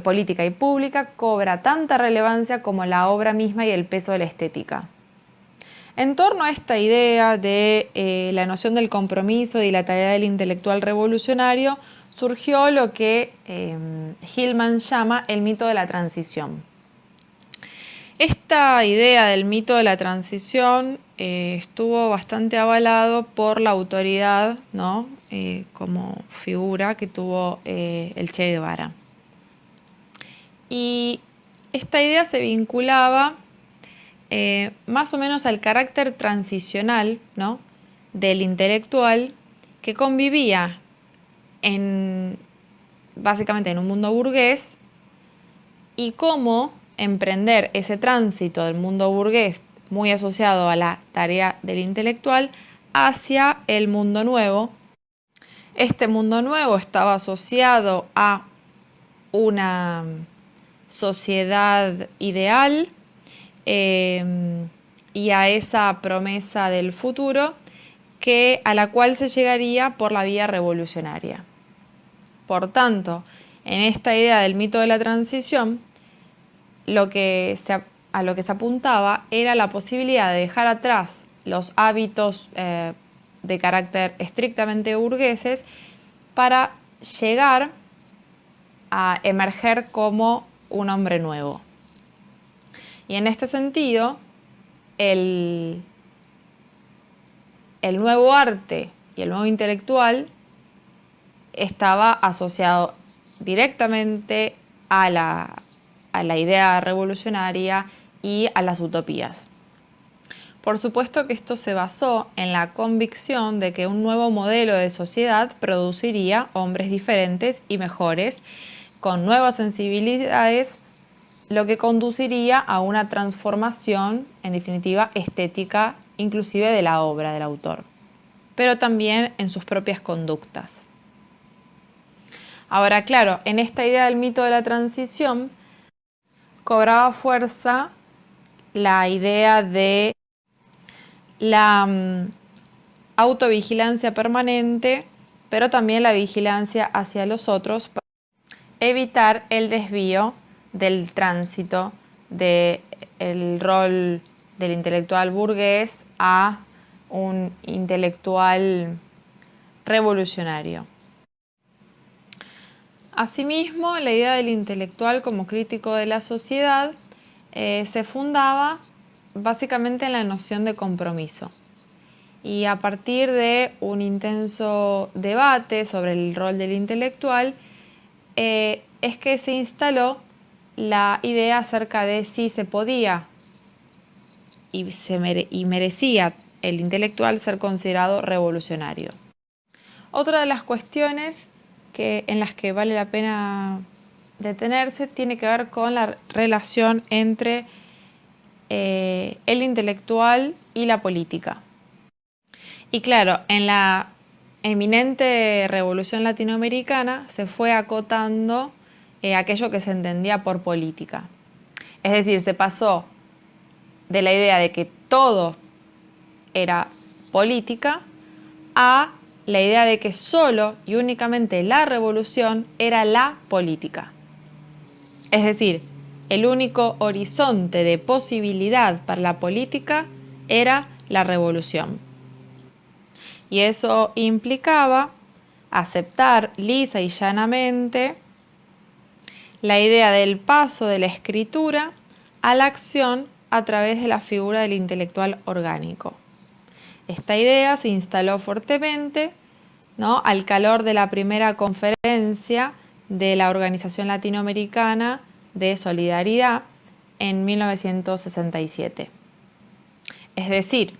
política y pública cobra tanta relevancia como la obra misma y el peso de la estética. En torno a esta idea de la noción del compromiso y la tarea del intelectual revolucionario, surgió lo que Hillman llama el mito de la transición. Esta idea del mito de la transición estuvo bastante avalado por la autoridad, ¿no? Como figura que tuvo el Che Guevara. Y esta idea se vinculaba más o menos al carácter transicional, ¿no?, del intelectual que convivía básicamente en un mundo burgués, y cómo emprender ese tránsito del mundo burgués muy asociado a la tarea del intelectual hacia el mundo nuevo. Este mundo nuevo estaba asociado a una sociedad ideal y a esa promesa del futuro a la cual se llegaría por la vía revolucionaria. Por tanto, en esta idea del mito de la transición, a lo que se apuntaba era la posibilidad de dejar atrás los hábitos de carácter estrictamente burgueses para llegar a emerger como un hombre nuevo. Y en este sentido, el nuevo arte y el nuevo intelectual estaba asociado directamente a la idea revolucionaria y a las utopías. Por supuesto que esto se basó en la convicción de que un nuevo modelo de sociedad produciría hombres diferentes y mejores, con nuevas sensibilidades, lo que conduciría a una transformación, en definitiva, estética, inclusive de la obra del autor, pero también en sus propias conductas. Ahora, claro, en esta idea del mito de la transición cobraba fuerza la idea de la autovigilancia permanente, pero también la vigilancia hacia los otros para evitar el desvío del tránsito del rol del intelectual burgués a un intelectual revolucionario. Asimismo, la idea del intelectual como crítico de la sociedad se fundaba básicamente en la noción de compromiso. Y a partir de un intenso debate sobre el rol del intelectual, es que se instaló la idea acerca de si se podía y merecía el intelectual ser considerado revolucionario. Otra de las cuestiones en las que vale la pena detenerse tiene que ver con la relación entre el intelectual y la política. Y claro, en la eminente revolución latinoamericana se fue acotando aquello que se entendía por política. Es decir, se pasó de la idea de que todo era política a la idea de que solo y únicamente la revolución era la política. Es decir, el único horizonte de posibilidad para la política era la revolución. Y eso implicaba aceptar lisa y llanamente la idea del paso de la escritura a la acción a través de la figura del intelectual orgánico. Esta idea se instaló fuertemente, ¿no?, al calor de la primera conferencia de la Organización Latinoamericana de Solidaridad en 1967. Es decir,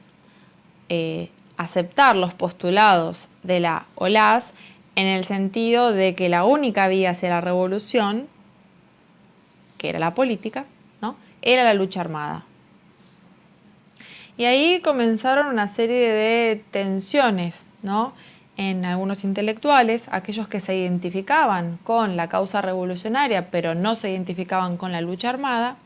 aceptar los postulados de la OLAS en el sentido de que la única vía hacia la revolución, que era la política, ¿no?, era la lucha armada. Y ahí comenzaron una serie de tensiones, ¿no?, en algunos intelectuales, aquellos que se identificaban con la causa revolucionaria pero no se identificaban con la lucha armada,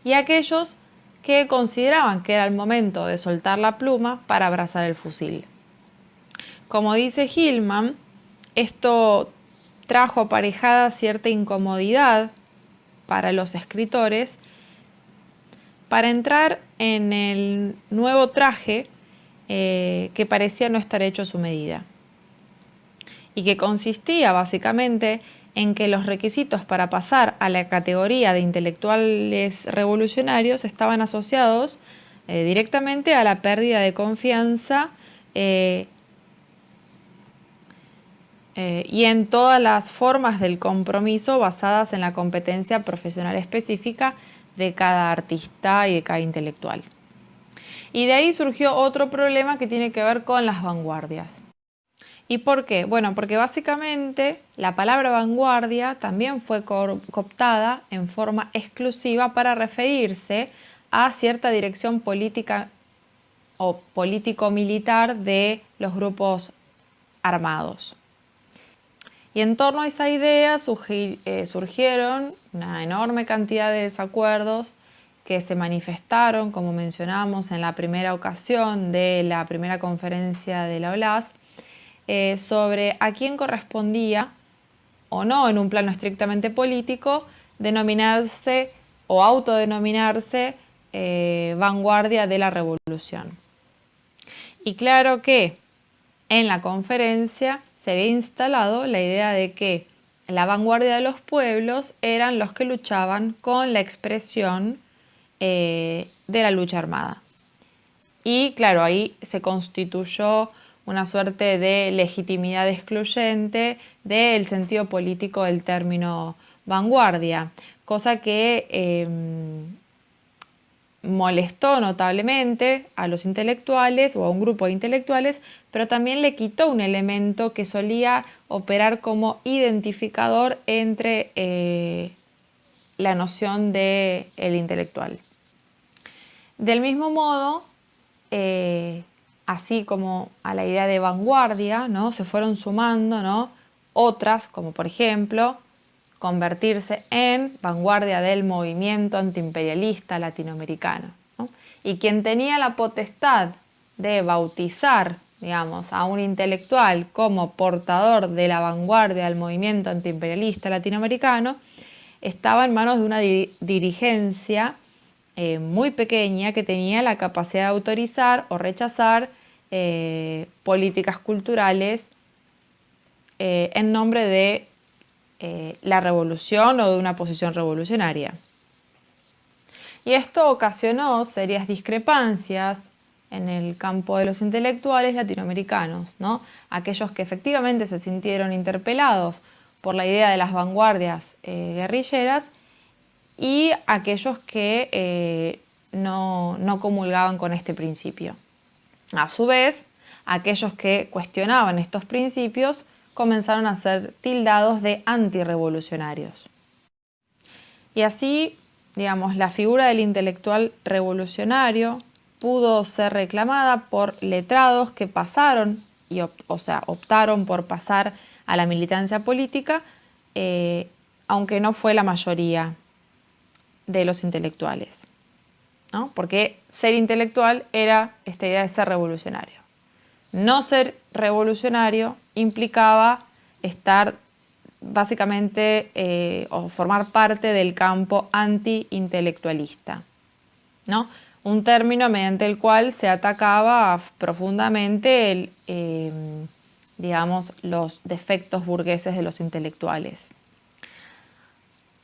y aquellos que consideraban que era el momento de soltar la pluma para abrazar el fusil. Como dice Hillman, esto trajo aparejada cierta incomodidad para los escritores para entrar en el nuevo traje que parecía no estar hecho a su medida y que consistía básicamente en que los requisitos para pasar a la categoría de intelectuales revolucionarios estaban asociados directamente a la pérdida de confianza y en todas las formas del compromiso basadas en la competencia profesional específica de cada artista y de cada intelectual. Y de ahí surgió otro problema que tiene que ver con las vanguardias. ¿Y por qué? Bueno, porque básicamente la palabra vanguardia también fue cooptada en forma exclusiva para referirse a cierta dirección política o político-militar de los grupos armados. Y en torno a esa idea surgieron una enorme cantidad de desacuerdos que se manifestaron, como mencionamos en la primera ocasión de la primera conferencia de la OLAS, sobre a quién correspondía o no, en un plano estrictamente político, denominarse o autodenominarse vanguardia de la revolución. Y claro que en la conferencia se había instalado la idea de que la vanguardia de los pueblos eran los que luchaban con la expresión de la lucha armada. Y claro, ahí se constituyó una suerte de legitimidad excluyente del sentido político del término vanguardia, cosa que molestó notablemente a los intelectuales o a un grupo de intelectuales, pero también le quitó un elemento que solía operar como identificador entre la noción del intelectual. Del mismo modo, así como a la idea de vanguardia, ¿no?, se fueron sumando, ¿no?, otras, como por ejemplo convertirse en vanguardia del movimiento antiimperialista latinoamericano, ¿no? Y quien tenía la potestad de bautizar, digamos, a un intelectual como portador de la vanguardia del movimiento antiimperialista latinoamericano estaba en manos de una dirigencia muy pequeña que tenía la capacidad de autorizar o rechazar políticas culturales en nombre de la revolución o de una posición revolucionaria. Y esto ocasionó serias discrepancias en el campo de los intelectuales latinoamericanos, ¿no? Aquellos que efectivamente se sintieron interpelados por la idea de las vanguardias guerrilleras y aquellos que no comulgaban con este principio. A su vez, aquellos que cuestionaban estos principios comenzaron a ser tildados de antirrevolucionarios. Y así, digamos, la figura del intelectual revolucionario pudo ser reclamada por letrados que pasaron, optaron por pasar a la militancia política, aunque no fue la mayoría de los intelectuales, ¿no? Porque ser intelectual era esta idea de ser revolucionario. No ser revolucionario implicaba estar básicamente o formar parte del campo anti-intelectualista, ¿no? Un término mediante el cual se atacaba profundamente digamos, los defectos burgueses de los intelectuales.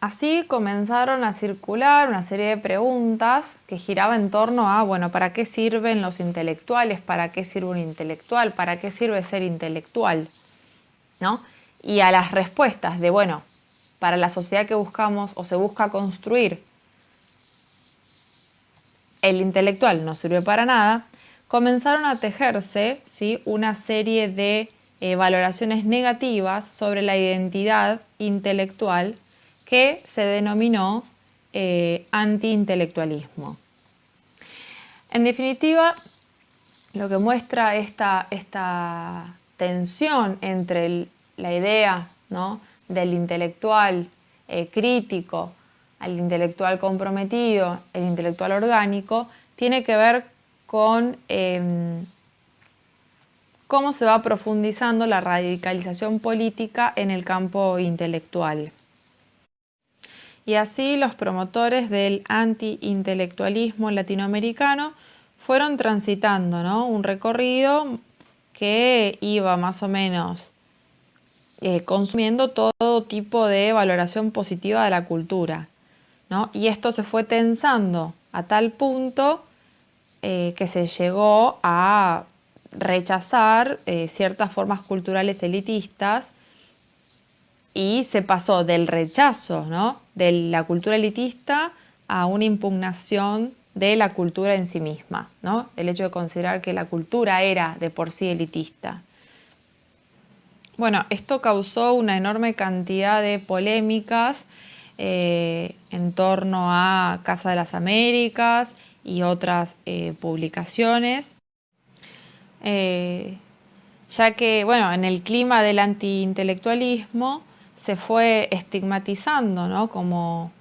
Así comenzaron a circular una serie de preguntas que giraban en torno a, bueno, ¿para qué sirven los intelectuales? ¿Para qué sirve un intelectual? ¿Para qué sirve ser intelectual? ¿No? Y a las respuestas de, bueno, para la sociedad que buscamos o se busca construir, el intelectual no sirve para nada, comenzaron a tejerse, ¿sí?, una serie de valoraciones negativas sobre la identidad intelectual que se denominó antiintelectualismo. En definitiva, lo que muestra esta tensión entre la idea, ¿no?, del intelectual crítico al intelectual comprometido, el intelectual orgánico, tiene que ver con cómo se va profundizando la radicalización política en el campo intelectual. Y así los promotores del anti-intelectualismo latinoamericano fueron transitando, ¿no?, un recorrido que iba más o menos consumiendo todo tipo de valoración positiva de la cultura, ¿no? Y esto se fue tensando a tal punto que se llegó a rechazar ciertas formas culturales elitistas y se pasó del rechazo, ¿no?, de la cultura elitista a una impugnación de la cultura en sí misma, ¿no?, el hecho de considerar que la cultura era de por sí elitista. Bueno, esto causó una enorme cantidad de polémicas en torno a Casa de las Américas y otras publicaciones, ya que, bueno, en el clima del antiintelectualismo se fue estigmatizando, ¿no?, como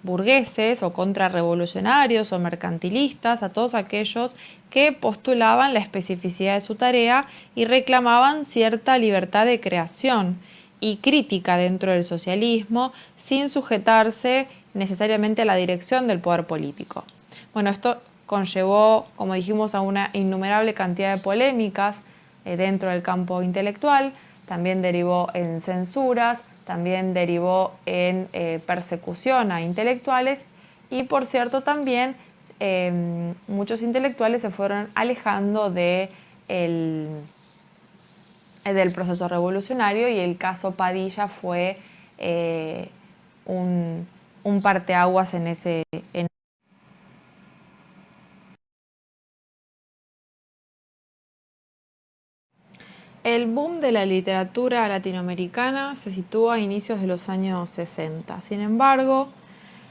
burgueses o contrarrevolucionarios o mercantilistas a todos aquellos que postulaban la especificidad de su tarea y reclamaban cierta libertad de creación y crítica dentro del socialismo sin sujetarse necesariamente a la dirección del poder político. Bueno, esto conllevó, como dijimos, a una innumerable cantidad de polémicas dentro del campo intelectual, también derivó en censuras, también derivó en persecución a intelectuales y, por cierto, también muchos intelectuales se fueron alejando del proceso revolucionario y el caso Padilla fue un parteaguas en ese. El boom de la literatura latinoamericana se sitúa a inicios de los años 60. Sin embargo,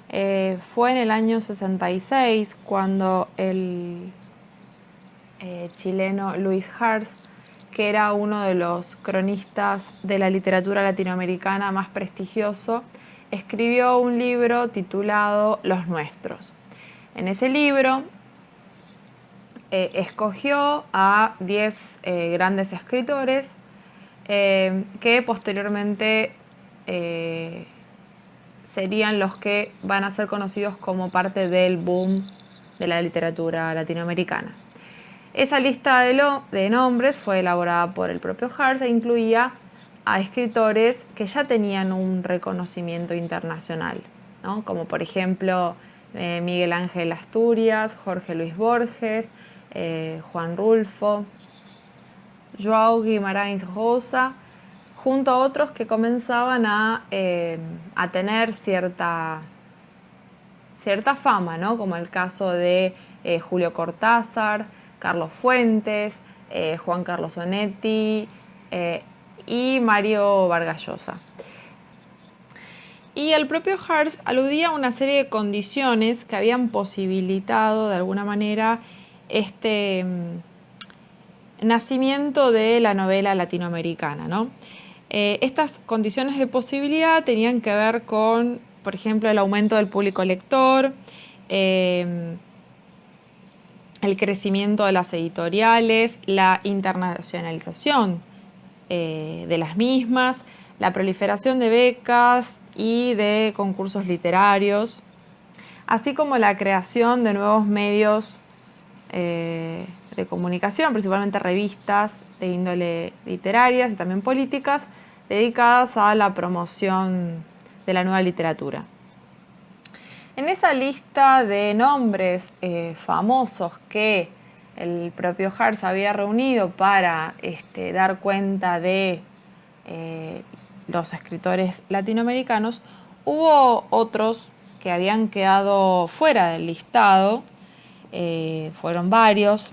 fue en el año 66 cuando el chileno Luis Hars, que era uno de los cronistas de la literatura latinoamericana más prestigioso, escribió un libro titulado Los Nuestros. En ese libro escogió a 10 grandes escritores que posteriormente serían los que van a ser conocidos como parte del boom de la literatura latinoamericana. Esa lista de nombres fue elaborada por el propio Hars e incluía a escritores que ya tenían un reconocimiento internacional, ¿no?, como por ejemplo Miguel Ángel Asturias, Jorge Luis Borges, Juan Rulfo, João Guimarães Rosa, junto a otros que comenzaban a tener cierta fama, ¿no?, como el caso de Julio Cortázar, Carlos Fuentes, Juan Carlos Onetti y Mario Vargas Llosa. Y el propio Hars aludía a una serie de condiciones que habían posibilitado de alguna manera este nacimiento de la novela latinoamericana, ¿no? Estas condiciones de posibilidad tenían que ver con, por ejemplo, el aumento del público lector, el crecimiento de las editoriales, la internacionalización de las mismas, la proliferación de becas y de concursos literarios, así como la creación de nuevos medios de comunicación, principalmente revistas de índole literarias y también políticas, dedicadas a la promoción de la nueva literatura. En esa lista de nombres famosos que el propio Hars había reunido para dar cuenta de los escritores latinoamericanos, hubo otros que habían quedado fuera del listado, fueron varios,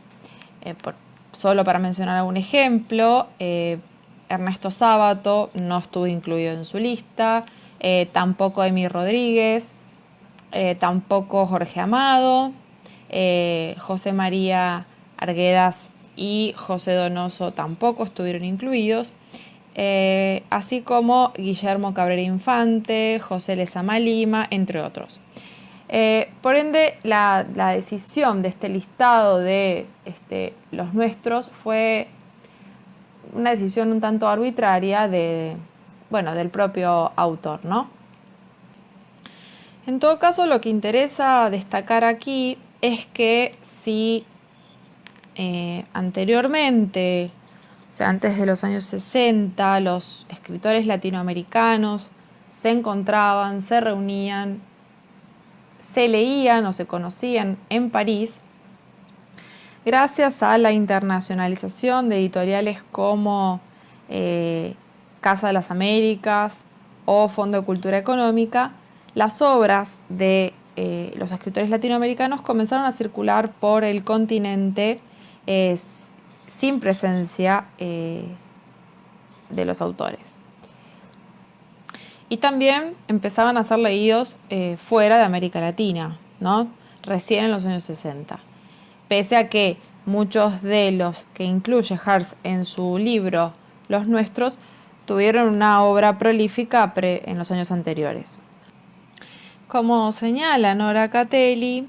solo para mencionar algún ejemplo, Ernesto Sábato no estuvo incluido en su lista, tampoco Emi Rodríguez, tampoco Jorge Amado, José María Arguedas y José Donoso tampoco estuvieron incluidos. así como Guillermo Cabrera Infante, José Lezama Lima, entre otros. Por ende, la decisión de este listado de los nuestros fue una decisión un tanto arbitraria del propio autor, ¿no? En todo caso, lo que interesa destacar aquí es que si anteriormente, o sea, antes de los años 60, los escritores latinoamericanos se encontraban, se reunían, se leían o se conocían en París, gracias a la internacionalización de editoriales como Casa de las Américas o Fondo de Cultura Económica, las obras de los escritores latinoamericanos comenzaron a circular por el continente sin presencia de los autores. Y también empezaban a ser leídos fuera de América Latina, ¿no? Recién en los años 60. Pese a que muchos de los que incluye Hartz en su libro Los Nuestros tuvieron una obra prolífica en los años anteriores. Como señala Nora Catelli,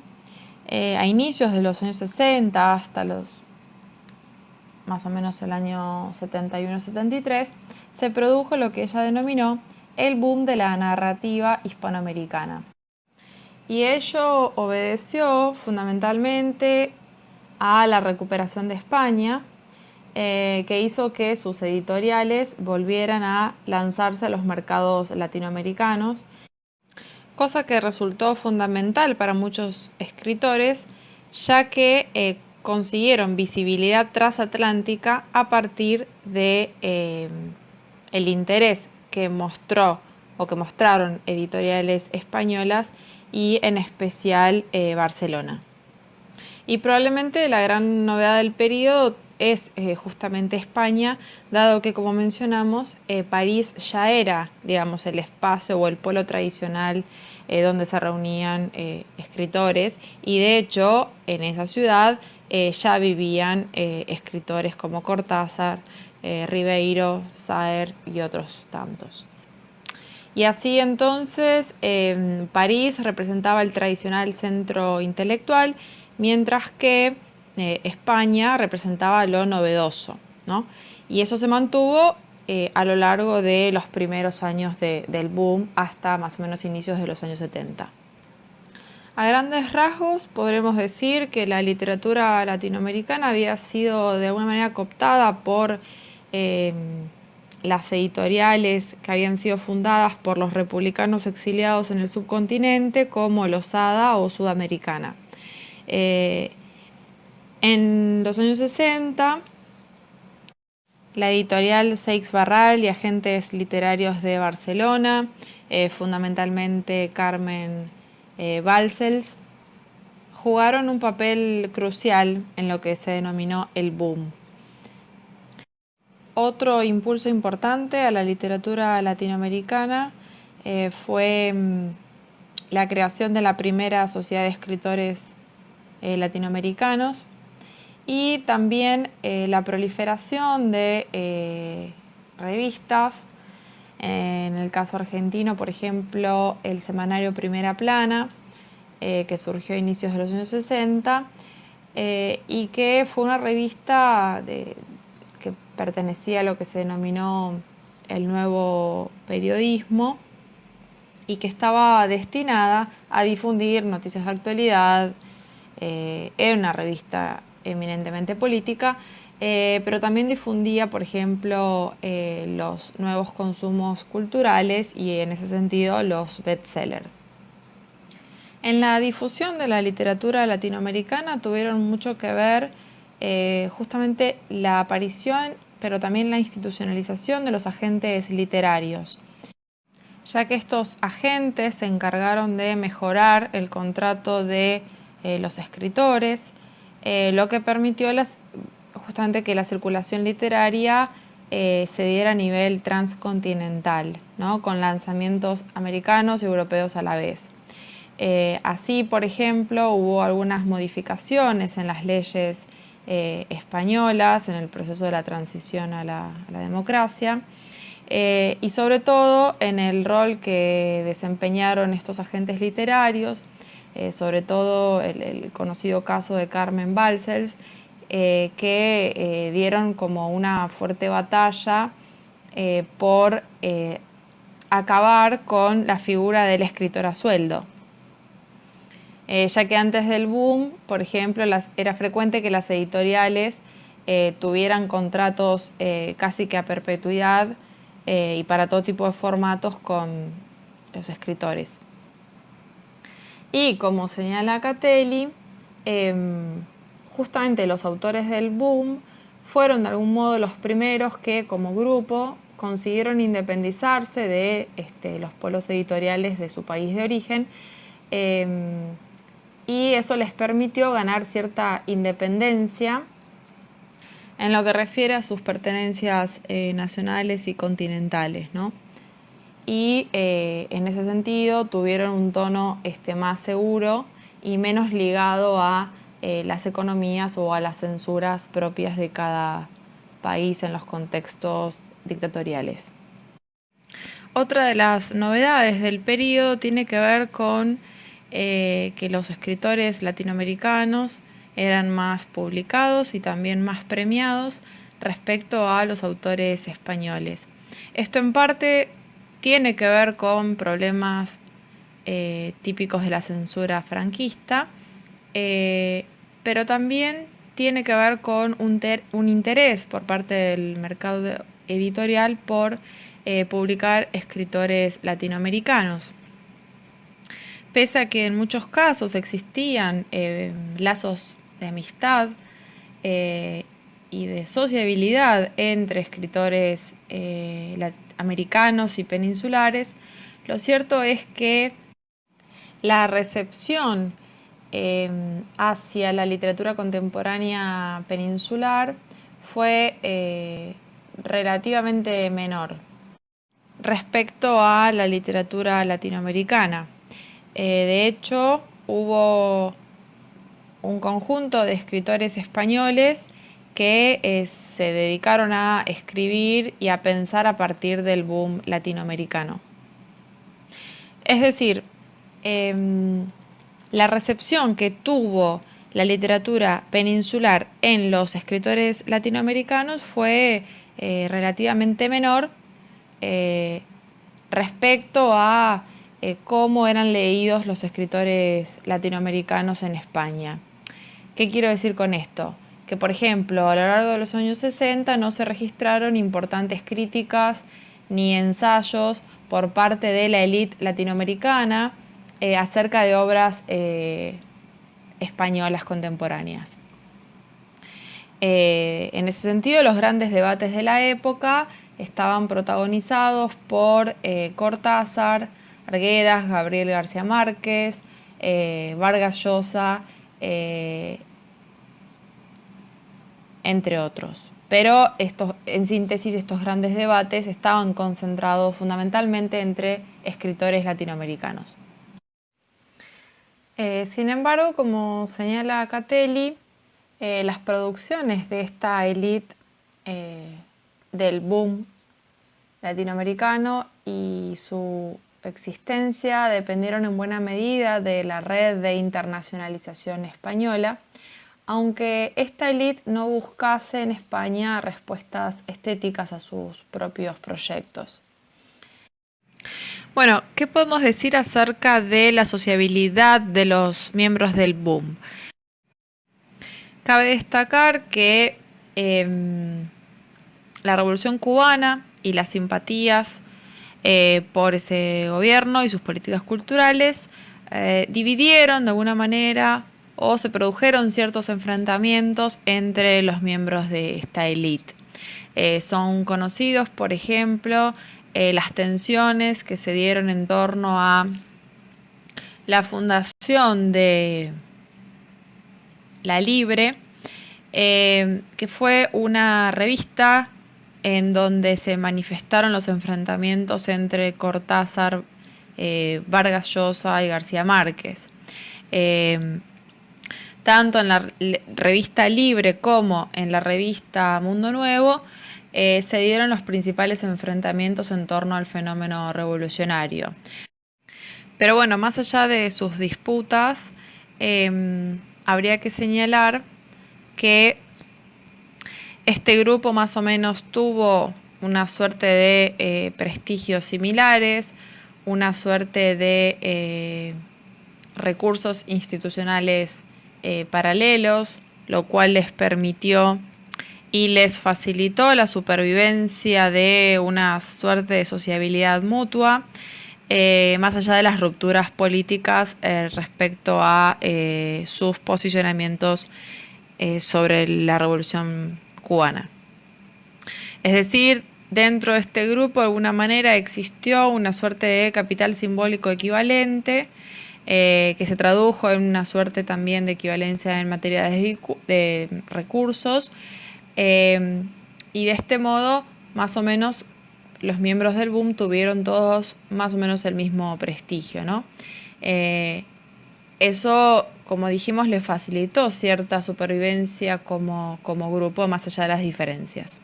a inicios de los años 60 hasta más o menos el año 71-73, se produjo lo que ella denominó el boom de la narrativa hispanoamericana. Y ello obedeció fundamentalmente a la recuperación de España, que hizo que sus editoriales volvieran a lanzarse a los mercados latinoamericanos, cosa que resultó fundamental para muchos escritores, ya que consiguieron visibilidad transatlántica a partir de el interés que mostraron editoriales españolas y en especial Barcelona. Y probablemente la gran novedad del periodo es justamente España, dado que, como mencionamos, París ya era, digamos, el espacio o el polo tradicional donde se reunían escritores, y de hecho en esa ciudad ya vivían escritores como Cortázar, Ribeiro, Saer y otros tantos. Y así entonces París representaba el tradicional centro intelectual, mientras que España representaba lo novedoso, ¿no? Y eso se mantuvo a lo largo de los primeros años del boom hasta más o menos inicios de los años 70. A grandes rasgos podremos decir que la literatura latinoamericana había sido de alguna manera cooptada por las editoriales que habían sido fundadas por los republicanos exiliados en el subcontinente, como Losada o Sudamericana. En los años 60, la editorial Seix Barral y Agentes Literarios de Barcelona, fundamentalmente Carmen Balcells, jugaron un papel crucial en lo que se denominó el boom. Otro impulso importante a la literatura latinoamericana fue la creación de la primera sociedad de escritores latinoamericanos y también la proliferación de revistas. En el caso argentino, por ejemplo, el semanario Primera Plana, que surgió a inicios de los años 60 y que fue una revista que pertenecía a lo que se denominó el nuevo periodismo y que estaba destinada a difundir noticias de actualidad. Era una revista eminentemente política, pero también difundía, por ejemplo, los nuevos consumos culturales y en ese sentido los bestsellers. En la difusión de la literatura latinoamericana tuvieron mucho que ver justamente la aparición, pero también la institucionalización de los agentes literarios, ya que estos agentes se encargaron de mejorar el contrato de los escritores, lo que permitió justamente que la circulación literaria se diera a nivel transcontinental, ¿no? Con lanzamientos americanos y europeos a la vez. Así, por ejemplo, hubo algunas modificaciones en las leyes españolas en el proceso de la transición a la democracia, y sobre todo en el rol que desempeñaron estos agentes literarios, sobre todo el conocido caso de Carmen Balcells, que dieron como una fuerte batalla por acabar con la figura del escritor a sueldo. Ya que antes del boom, por ejemplo, era frecuente que las editoriales tuvieran contratos casi que a perpetuidad y para todo tipo de formatos con los escritores. Y como señala Catelli, justamente los autores del boom fueron de algún modo los primeros que como grupo consiguieron independizarse de los polos editoriales de su país de origen, y eso les permitió ganar cierta independencia en lo que refiere a sus pertenencias nacionales y continentales, ¿no? Y en ese sentido tuvieron un tono más seguro y menos ligado a las economías o a las censuras propias de cada país en los contextos dictatoriales. Otra de las novedades del periodo tiene que ver con que los escritores latinoamericanos eran más publicados y también más premiados respecto a los autores españoles. Esto en parte tiene que ver con problemas típicos de la censura franquista, pero también tiene que ver con un interés por parte del mercado editorial por publicar escritores latinoamericanos. Pese a que en muchos casos existían lazos de amistad y de sociabilidad entre escritores americanos y peninsulares, lo cierto es que la recepción hacia la literatura contemporánea peninsular fue relativamente menor respecto a la literatura latinoamericana. De hecho, hubo un conjunto de escritores españoles que se dedicaron a escribir y a pensar a partir del boom latinoamericano. Es decir, la recepción que tuvo la literatura peninsular en los escritores latinoamericanos fue relativamente menor respecto a cómo eran leídos los escritores latinoamericanos en España. ¿Qué quiero decir con esto? Que, por ejemplo, a lo largo de los años 60 no se registraron importantes críticas ni ensayos por parte de la élite latinoamericana acerca de obras españolas contemporáneas. En ese sentido, los grandes debates de la época estaban protagonizados por Cortázar, Arguedas, Gabriel García Márquez, Vargas Llosa, entre otros. Pero en síntesis, estos grandes debates estaban concentrados fundamentalmente entre escritores latinoamericanos. Sin embargo, como señala Catelli, las producciones de esta élite del boom latinoamericano y su existencia dependieron en buena medida de la red de internacionalización española, aunque esta élite no buscase en España respuestas estéticas a sus propios proyectos. Bueno, ¿qué podemos decir acerca de la sociabilidad de los miembros del boom? Cabe destacar que la Revolución Cubana y las simpatías por ese gobierno y sus políticas culturales dividieron de alguna manera o se produjeron ciertos enfrentamientos entre los miembros de esta élite. Son conocidos, por ejemplo, las tensiones que se dieron en torno a la fundación de La Libre, que fue una revista en donde se manifestaron los enfrentamientos entre Cortázar, Vargas Llosa y García Márquez. Tanto en la revista Libre como en la revista Mundo Nuevo se dieron los principales enfrentamientos en torno al fenómeno revolucionario. Pero bueno, más allá de sus disputas, habría que señalar que este grupo más o menos tuvo una suerte de prestigios similares, una suerte de recursos institucionales paralelos, lo cual les permitió y les facilitó la supervivencia de una suerte de sociabilidad mutua, más allá de las rupturas políticas respecto a sus posicionamientos sobre la Revolución cubana. Es decir, dentro de este grupo de alguna manera existió una suerte de capital simbólico equivalente, que se tradujo en una suerte también de equivalencia en materia de recursos, y de este modo más o menos los miembros del boom tuvieron todos más o menos el mismo prestigio, ¿no? Eso, como dijimos, le facilitó cierta supervivencia como grupo más allá de las diferencias.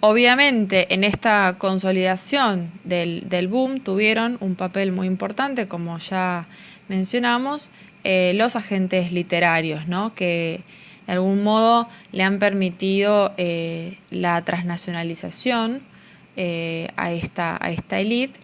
Obviamente, en esta consolidación del boom tuvieron un papel muy importante, como ya mencionamos, los agentes literarios, ¿no? Que de algún modo le han permitido la transnacionalización a esta élite.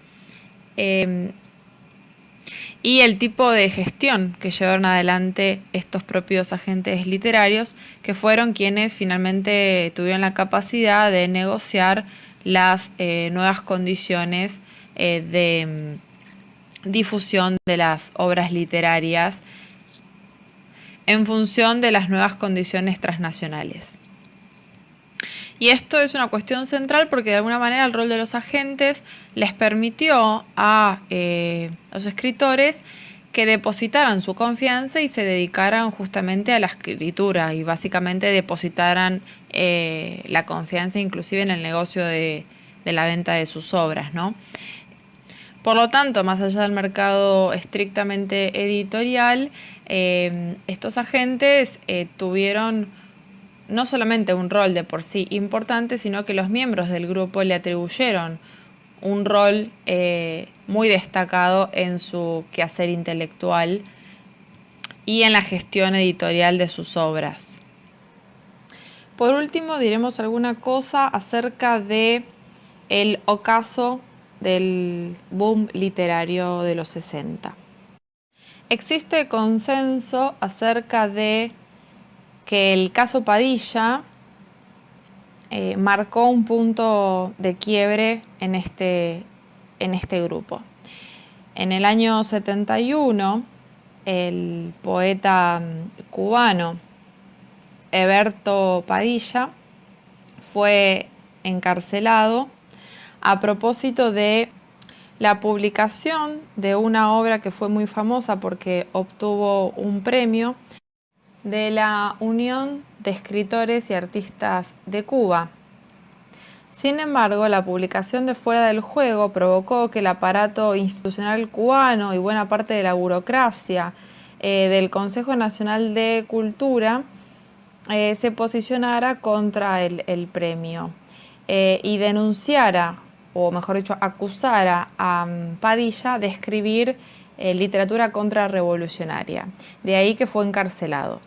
Y el tipo de gestión que llevaron adelante estos propios agentes literarios, que fueron quienes finalmente tuvieron la capacidad de negociar las nuevas condiciones de difusión de las obras literarias en función de las nuevas condiciones transnacionales. Y esto es una cuestión central porque de alguna manera el rol de los agentes les permitió a los escritores que depositaran su confianza y se dedicaran justamente a la escritura y básicamente depositaran la confianza inclusive en el negocio de la venta de sus obras, ¿no? Por lo tanto, más allá del mercado estrictamente editorial, estos agentes tuvieron no solamente un rol de por sí importante, sino que los miembros del grupo le atribuyeron un rol muy destacado en su quehacer intelectual y en la gestión editorial de sus obras. Por último, diremos alguna cosa acerca de el ocaso del boom literario de los 60. Existe consenso acerca de que el caso Padilla marcó un punto de quiebre en este grupo. En el año 71, el poeta cubano Heberto Padilla fue encarcelado a propósito de la publicación de una obra que fue muy famosa porque obtuvo un premio de la Unión de Escritores y Artistas de Cuba. Sin embargo, la publicación de Fuera del Juego provocó que el aparato institucional cubano y buena parte de la burocracia del Consejo Nacional de Cultura se posicionara contra el premio y denunciara, o mejor dicho, acusara a Padilla de escribir literatura contrarrevolucionaria. De ahí que fue encarcelado.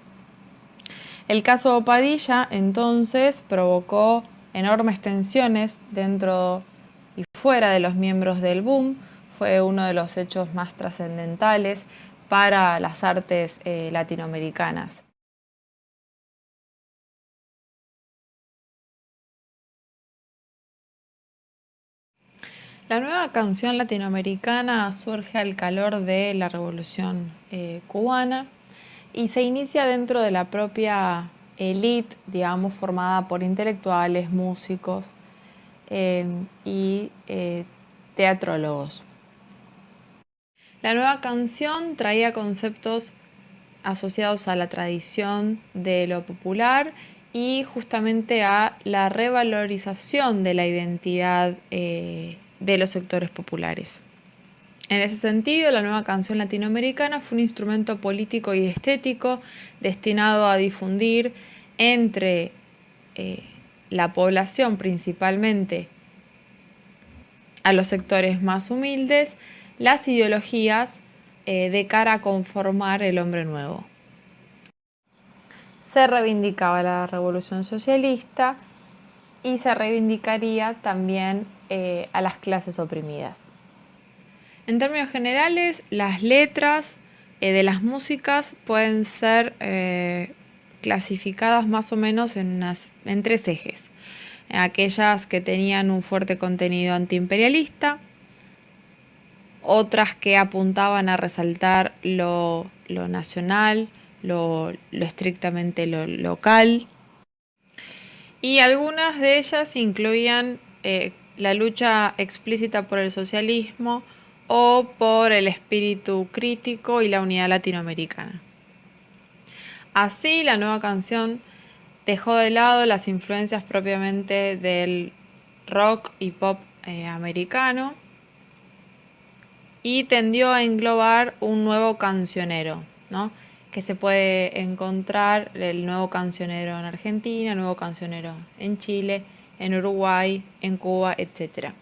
El caso Padilla, entonces, provocó enormes tensiones dentro y fuera de los miembros del boom. Fue uno de los hechos más trascendentales para las artes latinoamericanas. La nueva canción latinoamericana surge al calor de la Revolución cubana y se inicia dentro de la propia élite, digamos, formada por intelectuales, músicos y teatrólogos. La nueva canción traía conceptos asociados a la tradición de lo popular y justamente a la revalorización de la identidad de los sectores populares. En ese sentido, la nueva canción latinoamericana fue un instrumento político y estético destinado a difundir entre la población, principalmente a los sectores más humildes, las ideologías de cara a conformar el hombre nuevo. Se reivindicaba la revolución socialista y se reivindicaría también a las clases oprimidas. En términos generales, las letras de las músicas pueden ser clasificadas más o menos en 3 ejes. Aquellas que tenían un fuerte contenido antiimperialista, otras que apuntaban a resaltar lo nacional, lo estrictamente lo local, y algunas de ellas incluían la lucha explícita por el socialismo o por el espíritu crítico y la unidad latinoamericana. Así, la nueva canción dejó de lado las influencias propiamente del rock y pop americano y tendió a englobar un nuevo cancionero, ¿no? Que se puede encontrar el nuevo cancionero en Argentina, el nuevo cancionero en Chile, en Uruguay, en Cuba, etc.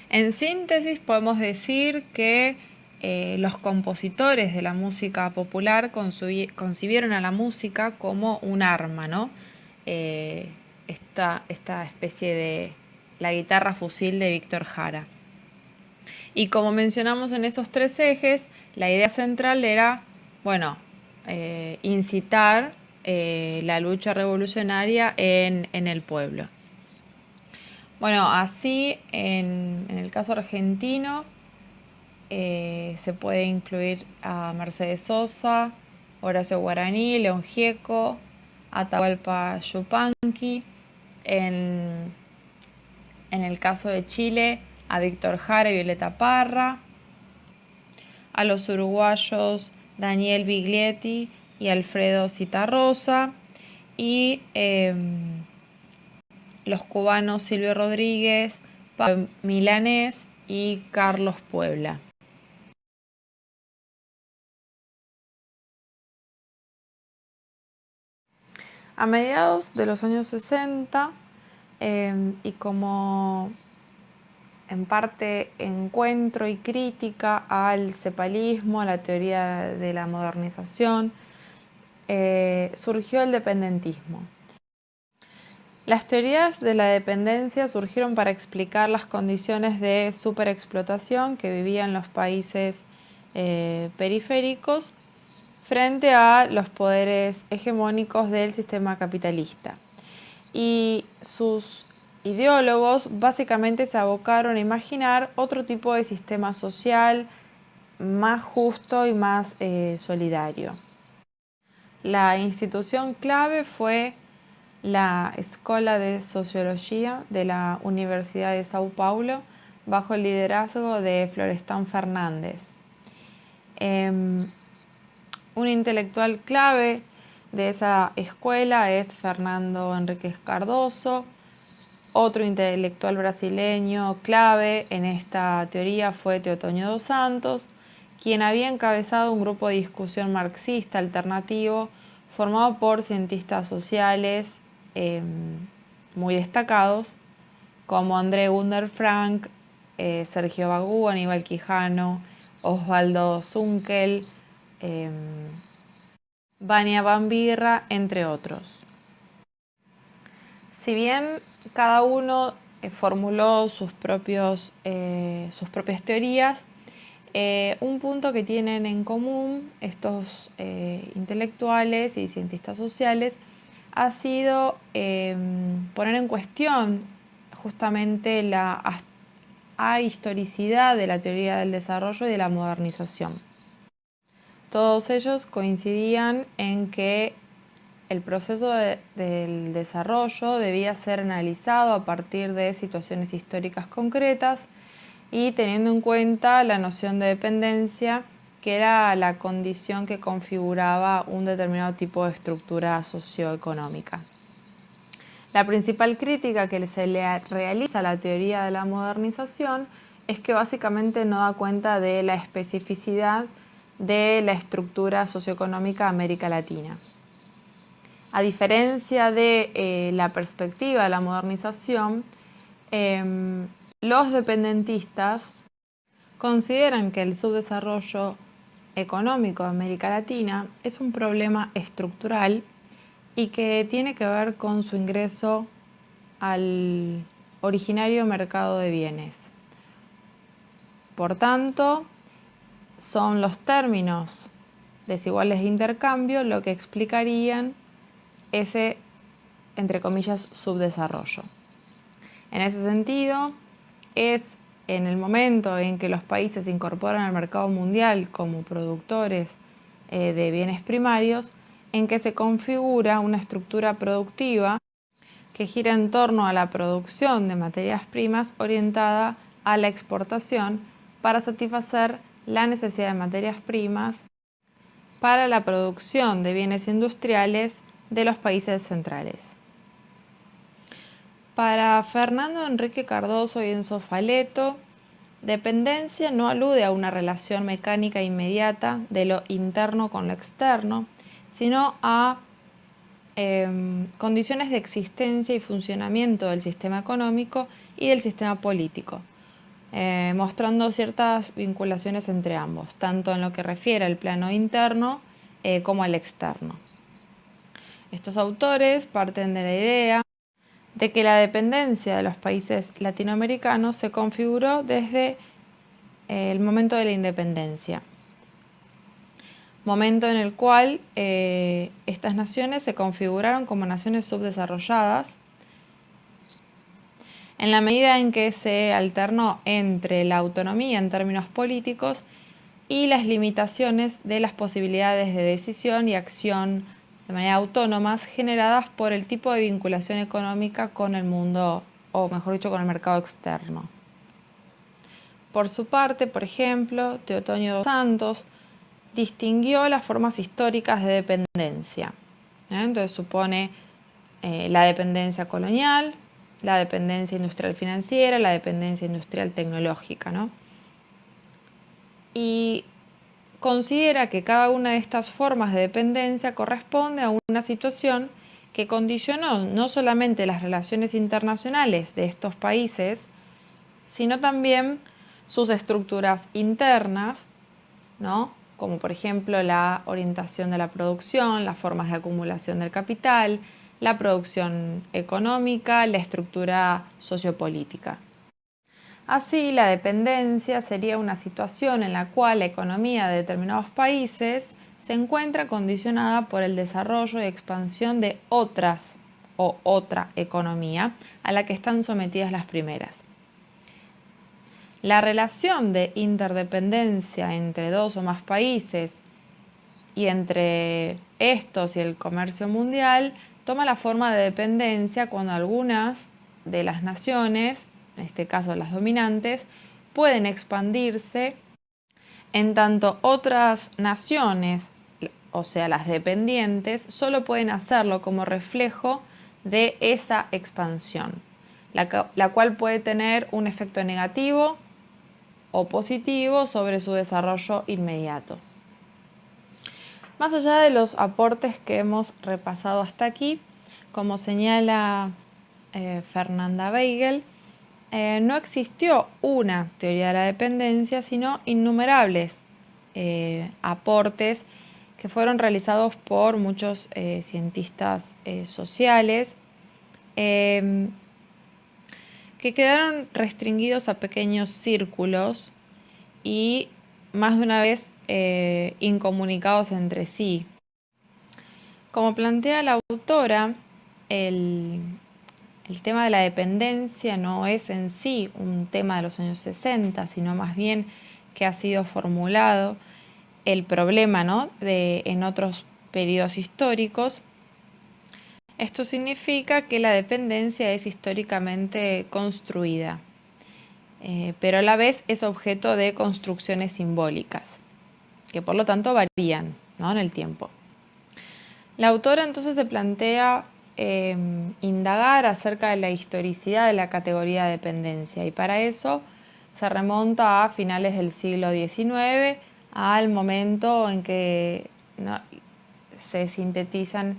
En síntesis, podemos decir que los compositores de la música popular concibieron a la música como un arma, ¿no? Esta especie de la guitarra fusil de Víctor Jara. Y como mencionamos en esos 3 ejes, la idea central era, incitar la lucha revolucionaria en el pueblo. Bueno, así en el caso argentino se puede incluir a Mercedes Sosa, Horacio Guaraní, León Gieco, Atahualpa Yupanqui. En el caso de Chile, a Víctor Jara y Violeta Parra, a los uruguayos Daniel Biglietti y Alfredo Citarrosa, y los cubanos Silvio Rodríguez, Pablo Milanés y Carlos Puebla. A mediados de los años 60, y como en parte encuentro y crítica al cepalismo, a la teoría de la modernización, surgió el dependentismo. Las teorías de la dependencia surgieron para explicar las condiciones de superexplotación que vivían los países periféricos frente a los poderes hegemónicos del sistema capitalista. Y sus ideólogos básicamente se abocaron a imaginar otro tipo de sistema social más justo y más solidario. La institución clave fue la Escuela de Sociología de la Universidad de Sao Paulo, bajo el liderazgo de Florestan Fernández. Un intelectual clave de esa escuela es Fernando Henriques Cardoso. Otro intelectual brasileño clave en esta teoría fue Teotonio dos Santos, quien había encabezado un grupo de discusión marxista alternativo formado por cientistas sociales muy destacados como André Gunder Frank, Sergio Bagú, Aníbal Quijano, Osvaldo Zunkel, Vania Bambirra, entre otros. Si bien cada uno formuló sus propias teorías, un punto que tienen en común estos intelectuales y cientistas sociales ha sido poner en cuestión justamente la ahistoricidad de la teoría del desarrollo y de la modernización. Todos ellos coincidían en que el proceso del desarrollo debía ser analizado a partir de situaciones históricas concretas y teniendo en cuenta la noción de dependencia, que era la condición que configuraba un determinado tipo de estructura socioeconómica. La principal crítica que se le realiza a la teoría de la modernización es que básicamente no da cuenta de la especificidad de la estructura socioeconómica de América Latina. A diferencia de la perspectiva de la modernización, los dependentistas consideran que el subdesarrollo económico de América Latina es un problema estructural y que tiene que ver con su ingreso al originario mercado de bienes. Por tanto, son los términos desiguales de intercambio lo que explicarían ese, entre comillas, subdesarrollo. En ese sentido, es en el momento en que los países se incorporan al mercado mundial como productores de bienes primarios, en que se configura una estructura productiva que gira en torno a la producción de materias primas orientada a la exportación para satisfacer la necesidad de materias primas para la producción de bienes industriales de los países centrales. Para Fernando Enrique Cardoso y Enzo Faleto, dependencia no alude a una relación mecánica inmediata de lo interno con lo externo, sino a condiciones de existencia y funcionamiento del sistema económico y del sistema político, mostrando ciertas vinculaciones entre ambos, tanto en lo que refiere al plano interno como al externo. Estos autores parten de la idea de que la dependencia de los países latinoamericanos se configuró desde el momento de la independencia, momento en el cual estas naciones se configuraron como naciones subdesarrolladas en la medida en que se alternó entre la autonomía en términos políticos y las limitaciones de las posibilidades de decisión y acción de manera autónomas generadas por el tipo de vinculación económica con el mundo, o mejor dicho, con el mercado externo. Por su parte, por ejemplo, Teotonio dos Santos distinguió las formas históricas de dependencia. Entonces supone la dependencia colonial, la dependencia industrial financiera, la dependencia industrial tecnológica, ¿no? Y considera que cada una de estas formas de dependencia corresponde a una situación que condicionó no solamente las relaciones internacionales de estos países, sino también sus estructuras internas, ¿no? Como por ejemplo la orientación de la producción, las formas de acumulación del capital, la producción económica, la estructura sociopolítica. Así, la dependencia sería una situación en la cual la economía de determinados países se encuentra condicionada por el desarrollo y expansión de otras o otra economía a la que están sometidas las primeras. La relación de interdependencia entre dos o más países y entre estos y el comercio mundial toma la forma de dependencia cuando algunas de las naciones, en este caso las dominantes, pueden expandirse en tanto otras naciones, o sea las dependientes, solo pueden hacerlo como reflejo de esa expansión, la cual puede tener un efecto negativo o positivo sobre su desarrollo inmediato. Más allá de los aportes que hemos repasado hasta aquí, como señala Fernanda Weigel, no existió una teoría de la dependencia, sino innumerables aportes que fueron realizados por muchos cientistas sociales que quedaron restringidos a pequeños círculos y más de una vez incomunicados entre sí. Como plantea la autora, el tema de la dependencia no es en sí un tema de los años 60, sino más bien que ha sido formulado el problema, ¿no?, en otros periodos históricos. Esto significa que la dependencia es históricamente construida, pero a la vez es objeto de construcciones simbólicas, que por lo tanto varían, ¿no?, en el tiempo. La autora entonces se plantea indagar acerca de la historicidad de la categoría de dependencia, y para eso se remonta a finales del siglo XIX, al momento en que se sintetizan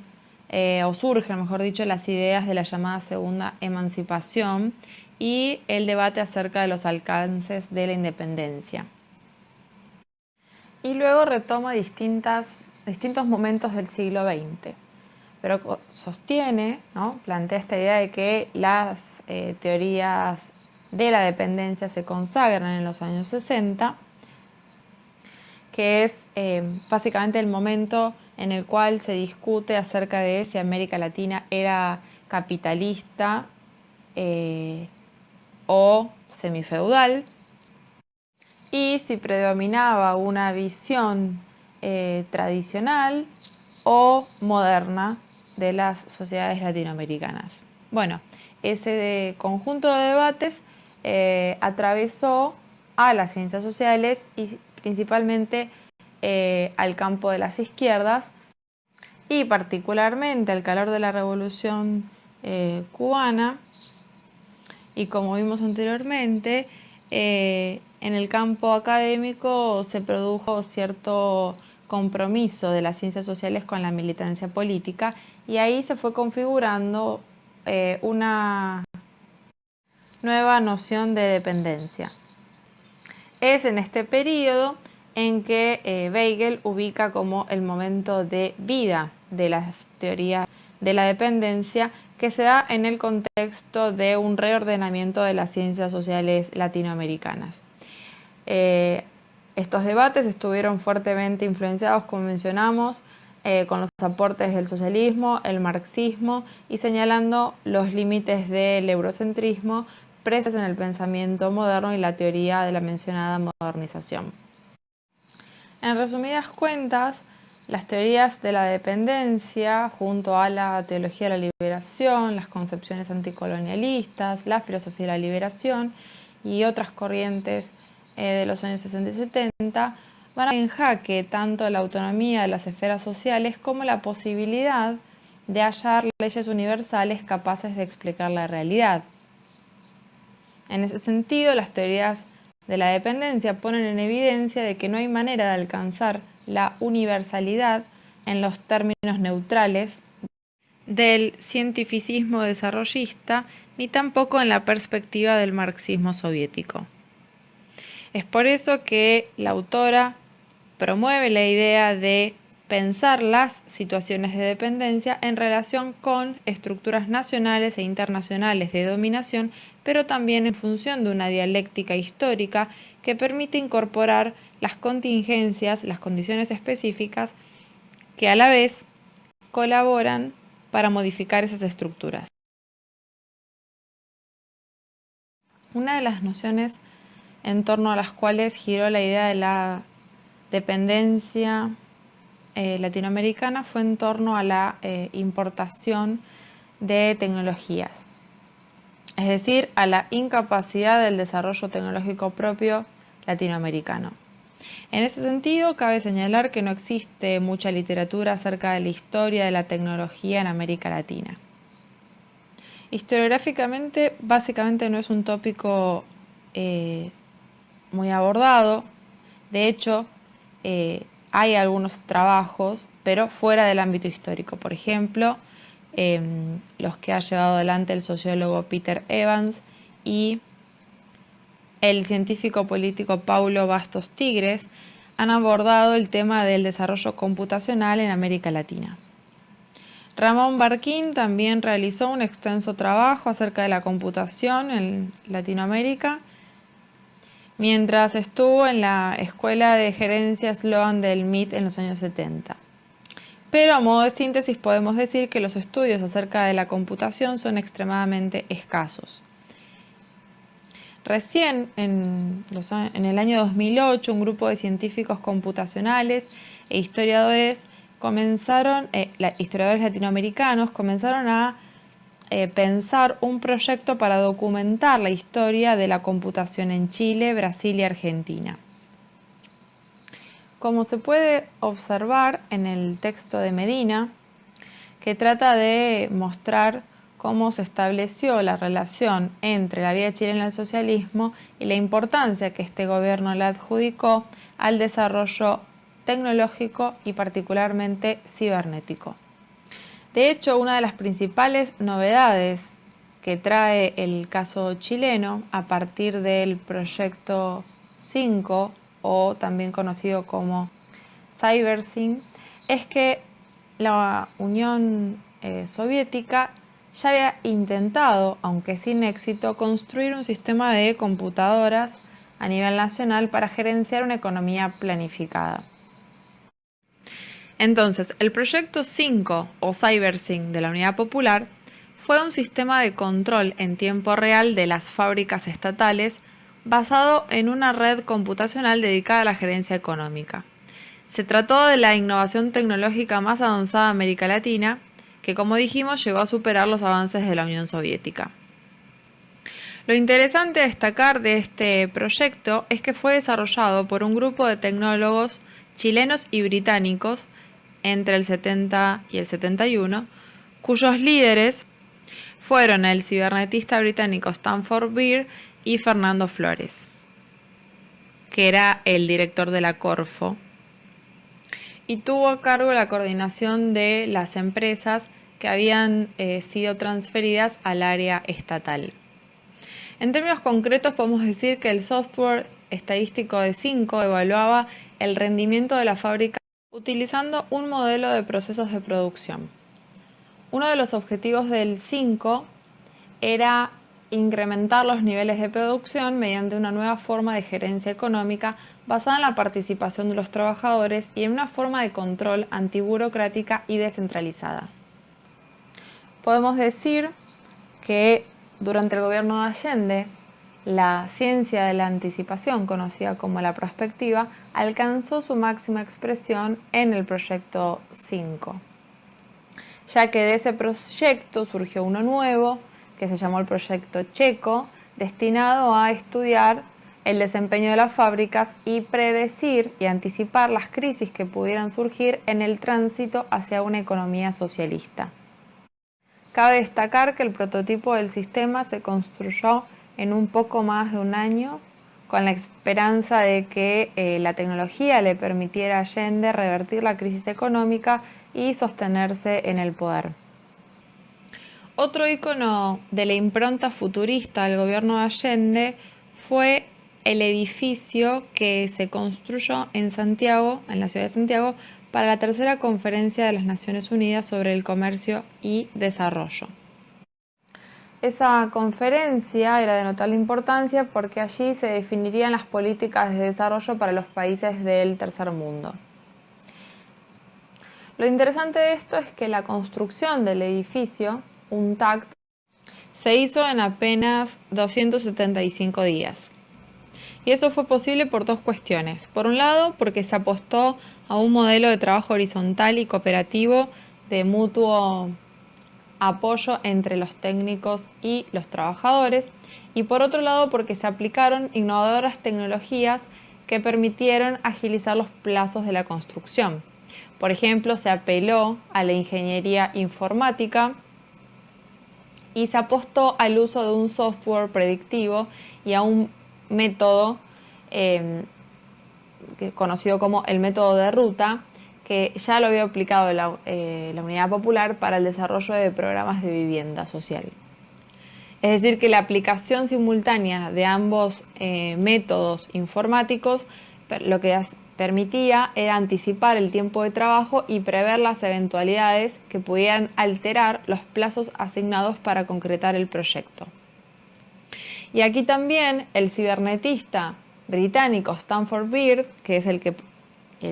o surgen, mejor dicho, las ideas de la llamada segunda emancipación y el debate acerca de los alcances de la independencia. Y luego retoma distintos momentos del siglo XX, pero sostiene, ¿no?, plantea esta idea de que las teorías de la dependencia se consagran en los años 60, que es básicamente el momento en el cual se discute acerca de si América Latina era capitalista o semifeudal, y si predominaba una visión tradicional o moderna de las sociedades latinoamericanas. Bueno, ese conjunto de debates atravesó a las ciencias sociales y principalmente al campo de las izquierdas, y particularmente al calor de la Revolución cubana, y como vimos anteriormente, en el campo académico se produjo cierto compromiso de las ciencias sociales con la militancia política, y ahí se fue configurando una nueva noción de dependencia. Es en este periodo en que Weigel ubica como el momento de vida de las teorías de la dependencia, que se da en el contexto de un reordenamiento de las ciencias sociales latinoamericanas. Estos debates estuvieron fuertemente influenciados, como mencionamos, con los aportes del socialismo, el marxismo, y señalando los límites del eurocentrismo presentes en el pensamiento moderno y la teoría de la mencionada modernización. En resumidas cuentas, las teorías de la dependencia, junto a la teología de la liberación, las concepciones anticolonialistas, la filosofía de la liberación y otras corrientes de los años 60 y 70, van a poner en jaque tanto la autonomía de las esferas sociales como la posibilidad de hallar leyes universales capaces de explicar la realidad. En ese sentido, las teorías de la dependencia ponen en evidencia de que no hay manera de alcanzar la universalidad en los términos neutrales del cientificismo desarrollista, ni tampoco en la perspectiva del marxismo soviético. Es por eso que la autora promueve la idea de pensar las situaciones de dependencia en relación con estructuras nacionales e internacionales de dominación, pero también en función de una dialéctica histórica que permite incorporar las contingencias, las condiciones específicas que a la vez colaboran para modificar esas estructuras. Una de las nociones en torno a las cuales giró la idea de la dependencia latinoamericana fue en torno a la importación de tecnologías, es decir, a la incapacidad del desarrollo tecnológico propio latinoamericano. En ese sentido, cabe señalar que no existe mucha literatura acerca de la historia de la tecnología en América Latina. Historiográficamente, básicamente no es un tópico muy abordado. De hecho, hay algunos trabajos, pero fuera del ámbito histórico. Por ejemplo, los que ha llevado adelante el sociólogo Peter Evans y el científico político Paulo Bastos Tigres han abordado el tema del desarrollo computacional en América Latina. Ramón Barquín también realizó un extenso trabajo acerca de la computación en Latinoamérica, mientras estuvo en la Escuela de Gerencia Sloan del MIT en los años 70. Pero a modo de síntesis podemos decir que los estudios acerca de la computación son extremadamente escasos. Recién, en el año 2008, un grupo de científicos computacionales e historiadores historiadores latinoamericanos comenzaron a pensar un proyecto para documentar la historia de la computación en Chile, Brasil y Argentina. Como se puede observar en el texto de Medina, que trata de mostrar cómo se estableció la relación entre la vida chilena y el socialismo y la importancia que este gobierno le adjudicó al desarrollo tecnológico y particularmente cibernético. De hecho, una de las principales novedades que trae el caso chileno a partir del proyecto 5, o también conocido como CyberSyn, es que la Unión Soviética ya había intentado, aunque sin éxito, construir un sistema de computadoras a nivel nacional para gerenciar una economía planificada. Entonces, el proyecto 5 o CyberSyn de la Unidad Popular fue un sistema de control en tiempo real de las fábricas estatales basado en una red computacional dedicada a la gerencia económica. Se trató de la innovación tecnológica más avanzada de América Latina, que como dijimos llegó a superar los avances de la Unión Soviética. Lo interesante a destacar de este proyecto es que fue desarrollado por un grupo de tecnólogos chilenos y británicos entre el 70 y el 71, cuyos líderes fueron el cibernetista británico Stanford Beer y Fernando Flores, que era el director de la Corfo, y tuvo a cargo la coordinación de las empresas que habían sido transferidas al área estatal. En términos concretos podemos decir que el software estadístico de 5 evaluaba el rendimiento de la fábrica utilizando un modelo de procesos de producción. Uno de los objetivos del 5 era incrementar los niveles de producción mediante una nueva forma de gerencia económica basada en la participación de los trabajadores y en una forma de control antiburocrática y descentralizada. Podemos decir que durante el gobierno de Allende, la ciencia de la anticipación, conocida como la prospectiva, alcanzó su máxima expresión en el proyecto 5, ya que de ese proyecto surgió uno nuevo, que se llamó el proyecto Checo, destinado a estudiar el desempeño de las fábricas y predecir y anticipar las crisis que pudieran surgir en el tránsito hacia una economía socialista. Cabe destacar que el prototipo del sistema se construyó en un poco más de un año, con la esperanza de que la tecnología le permitiera a Allende revertir la crisis económica y sostenerse en el poder. Otro ícono de la impronta futurista del gobierno de Allende fue el edificio que se construyó en Santiago, en la ciudad de Santiago, para la tercera conferencia de las Naciones Unidas sobre el comercio y desarrollo. Esa conferencia era de notable importancia porque allí se definirían las políticas de desarrollo para los países del tercer mundo. Lo interesante de esto es que la construcción del edificio, UNTACT, se hizo en apenas 275 días. Y eso fue posible por dos cuestiones. Por un lado, porque se apostó a un modelo de trabajo horizontal y cooperativo de mutuo apoyo entre los técnicos y los trabajadores. Y por otro lado, porque se aplicaron innovadoras tecnologías que permitieron agilizar los plazos de la construcción. Por ejemplo, se apeló a la ingeniería informática y se apostó al uso de un software predictivo y a un método conocido como el método de ruta, que ya lo había aplicado la Unidad Popular para el desarrollo de programas de vivienda social. Es decir, que la aplicación simultánea de ambos métodos informáticos lo que permitía era anticipar el tiempo de trabajo y prever las eventualidades que pudieran alterar los plazos asignados para concretar el proyecto. Y aquí también el cibernetista británico Stanford Beer, que es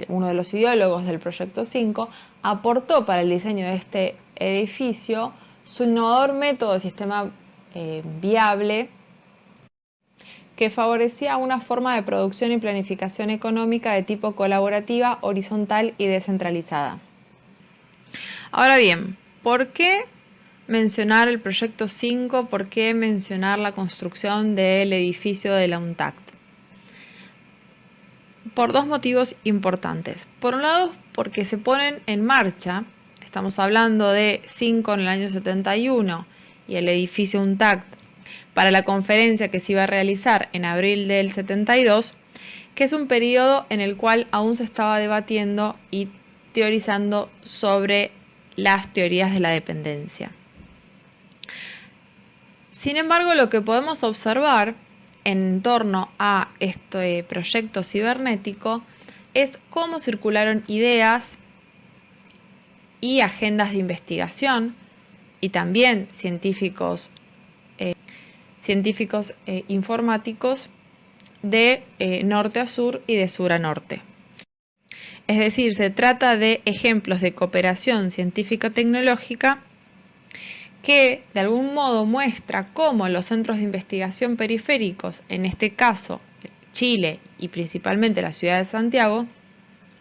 uno de los ideólogos del proyecto 5, aportó para el diseño de este edificio su innovador método de sistema viable que favorecía una forma de producción y planificación económica de tipo colaborativa, horizontal y descentralizada. Ahora bien, ¿por qué mencionar el proyecto 5? ¿Por qué mencionar la construcción del edificio de la UNTACT? Por dos motivos importantes. Por un lado, porque se ponen en marcha, estamos hablando de 5 en el año 71 y el edificio UNTACT para la conferencia que se iba a realizar en abril del 72, que es un periodo en el cual aún se estaba debatiendo y teorizando sobre las teorías de la dependencia. Sin embargo, lo que podemos observar en torno a este proyecto cibernético es cómo circularon ideas y agendas de investigación y también científicos informáticos de norte a sur y de sur a norte. Es decir, se trata de ejemplos de cooperación científico-tecnológica que de algún modo muestra cómo los centros de investigación periféricos, en este caso Chile y principalmente la ciudad de Santiago,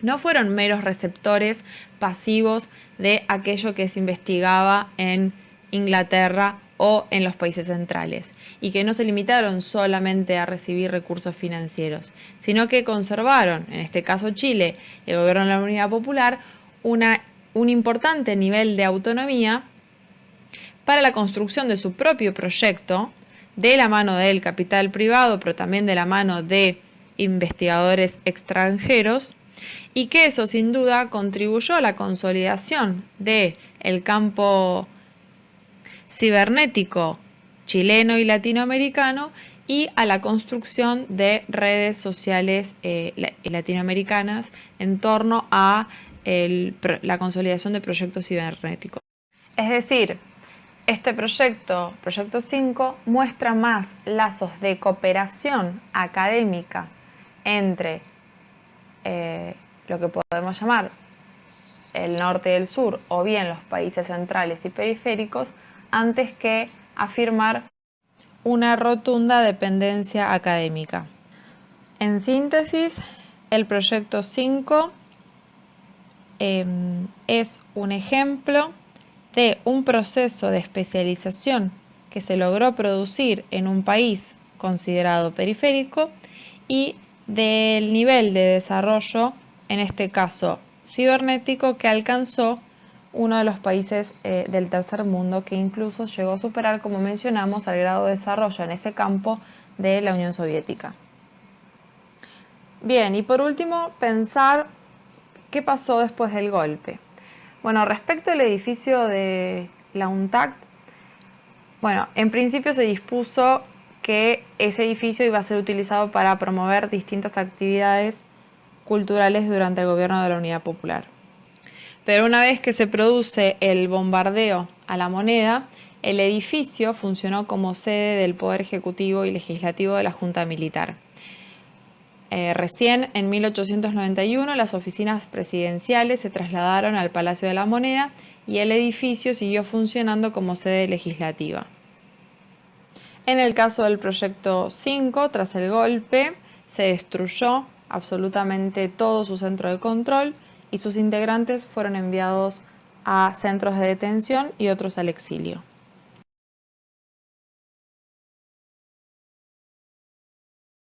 no fueron meros receptores pasivos de aquello que se investigaba en Inglaterra o en los países centrales, y que no se limitaron solamente a recibir recursos financieros, sino que conservaron, en este caso Chile y el gobierno de la Unidad Popular, un importante nivel de autonomía para la construcción de su propio proyecto, de la mano del capital privado, pero también de la mano de investigadores extranjeros, y que eso sin duda contribuyó a la consolidación del campo cibernético chileno y latinoamericano y a la construcción de redes sociales latinoamericanas en torno a la consolidación de proyectos cibernéticos. Es decir, este proyecto 5, muestra más lazos de cooperación académica entre lo que podemos llamar el norte y el sur, o bien los países centrales y periféricos, antes que afirmar una rotunda dependencia académica. En síntesis, el proyecto 5 es un ejemplo de un proceso de especialización que se logró producir en un país considerado periférico y del nivel de desarrollo, en este caso cibernético, que alcanzó uno de los países del tercer mundo, que incluso llegó a superar, como mencionamos, al grado de desarrollo en ese campo de la Unión Soviética. Bien, y por último, pensar qué pasó después del golpe. Bueno, respecto al edificio de la UNTAC, bueno, en principio se dispuso que ese edificio iba a ser utilizado para promover distintas actividades culturales durante el gobierno de la Unidad Popular. Pero una vez que se produce el bombardeo a la Moneda, el edificio funcionó como sede del Poder Ejecutivo y Legislativo de la Junta Militar. Recién en 1891 las oficinas presidenciales se trasladaron al Palacio de la Moneda y el edificio siguió funcionando como sede legislativa. En el caso del proyecto 5, tras el golpe, se destruyó absolutamente todo su centro de control y sus integrantes fueron enviados a centros de detención y otros al exilio.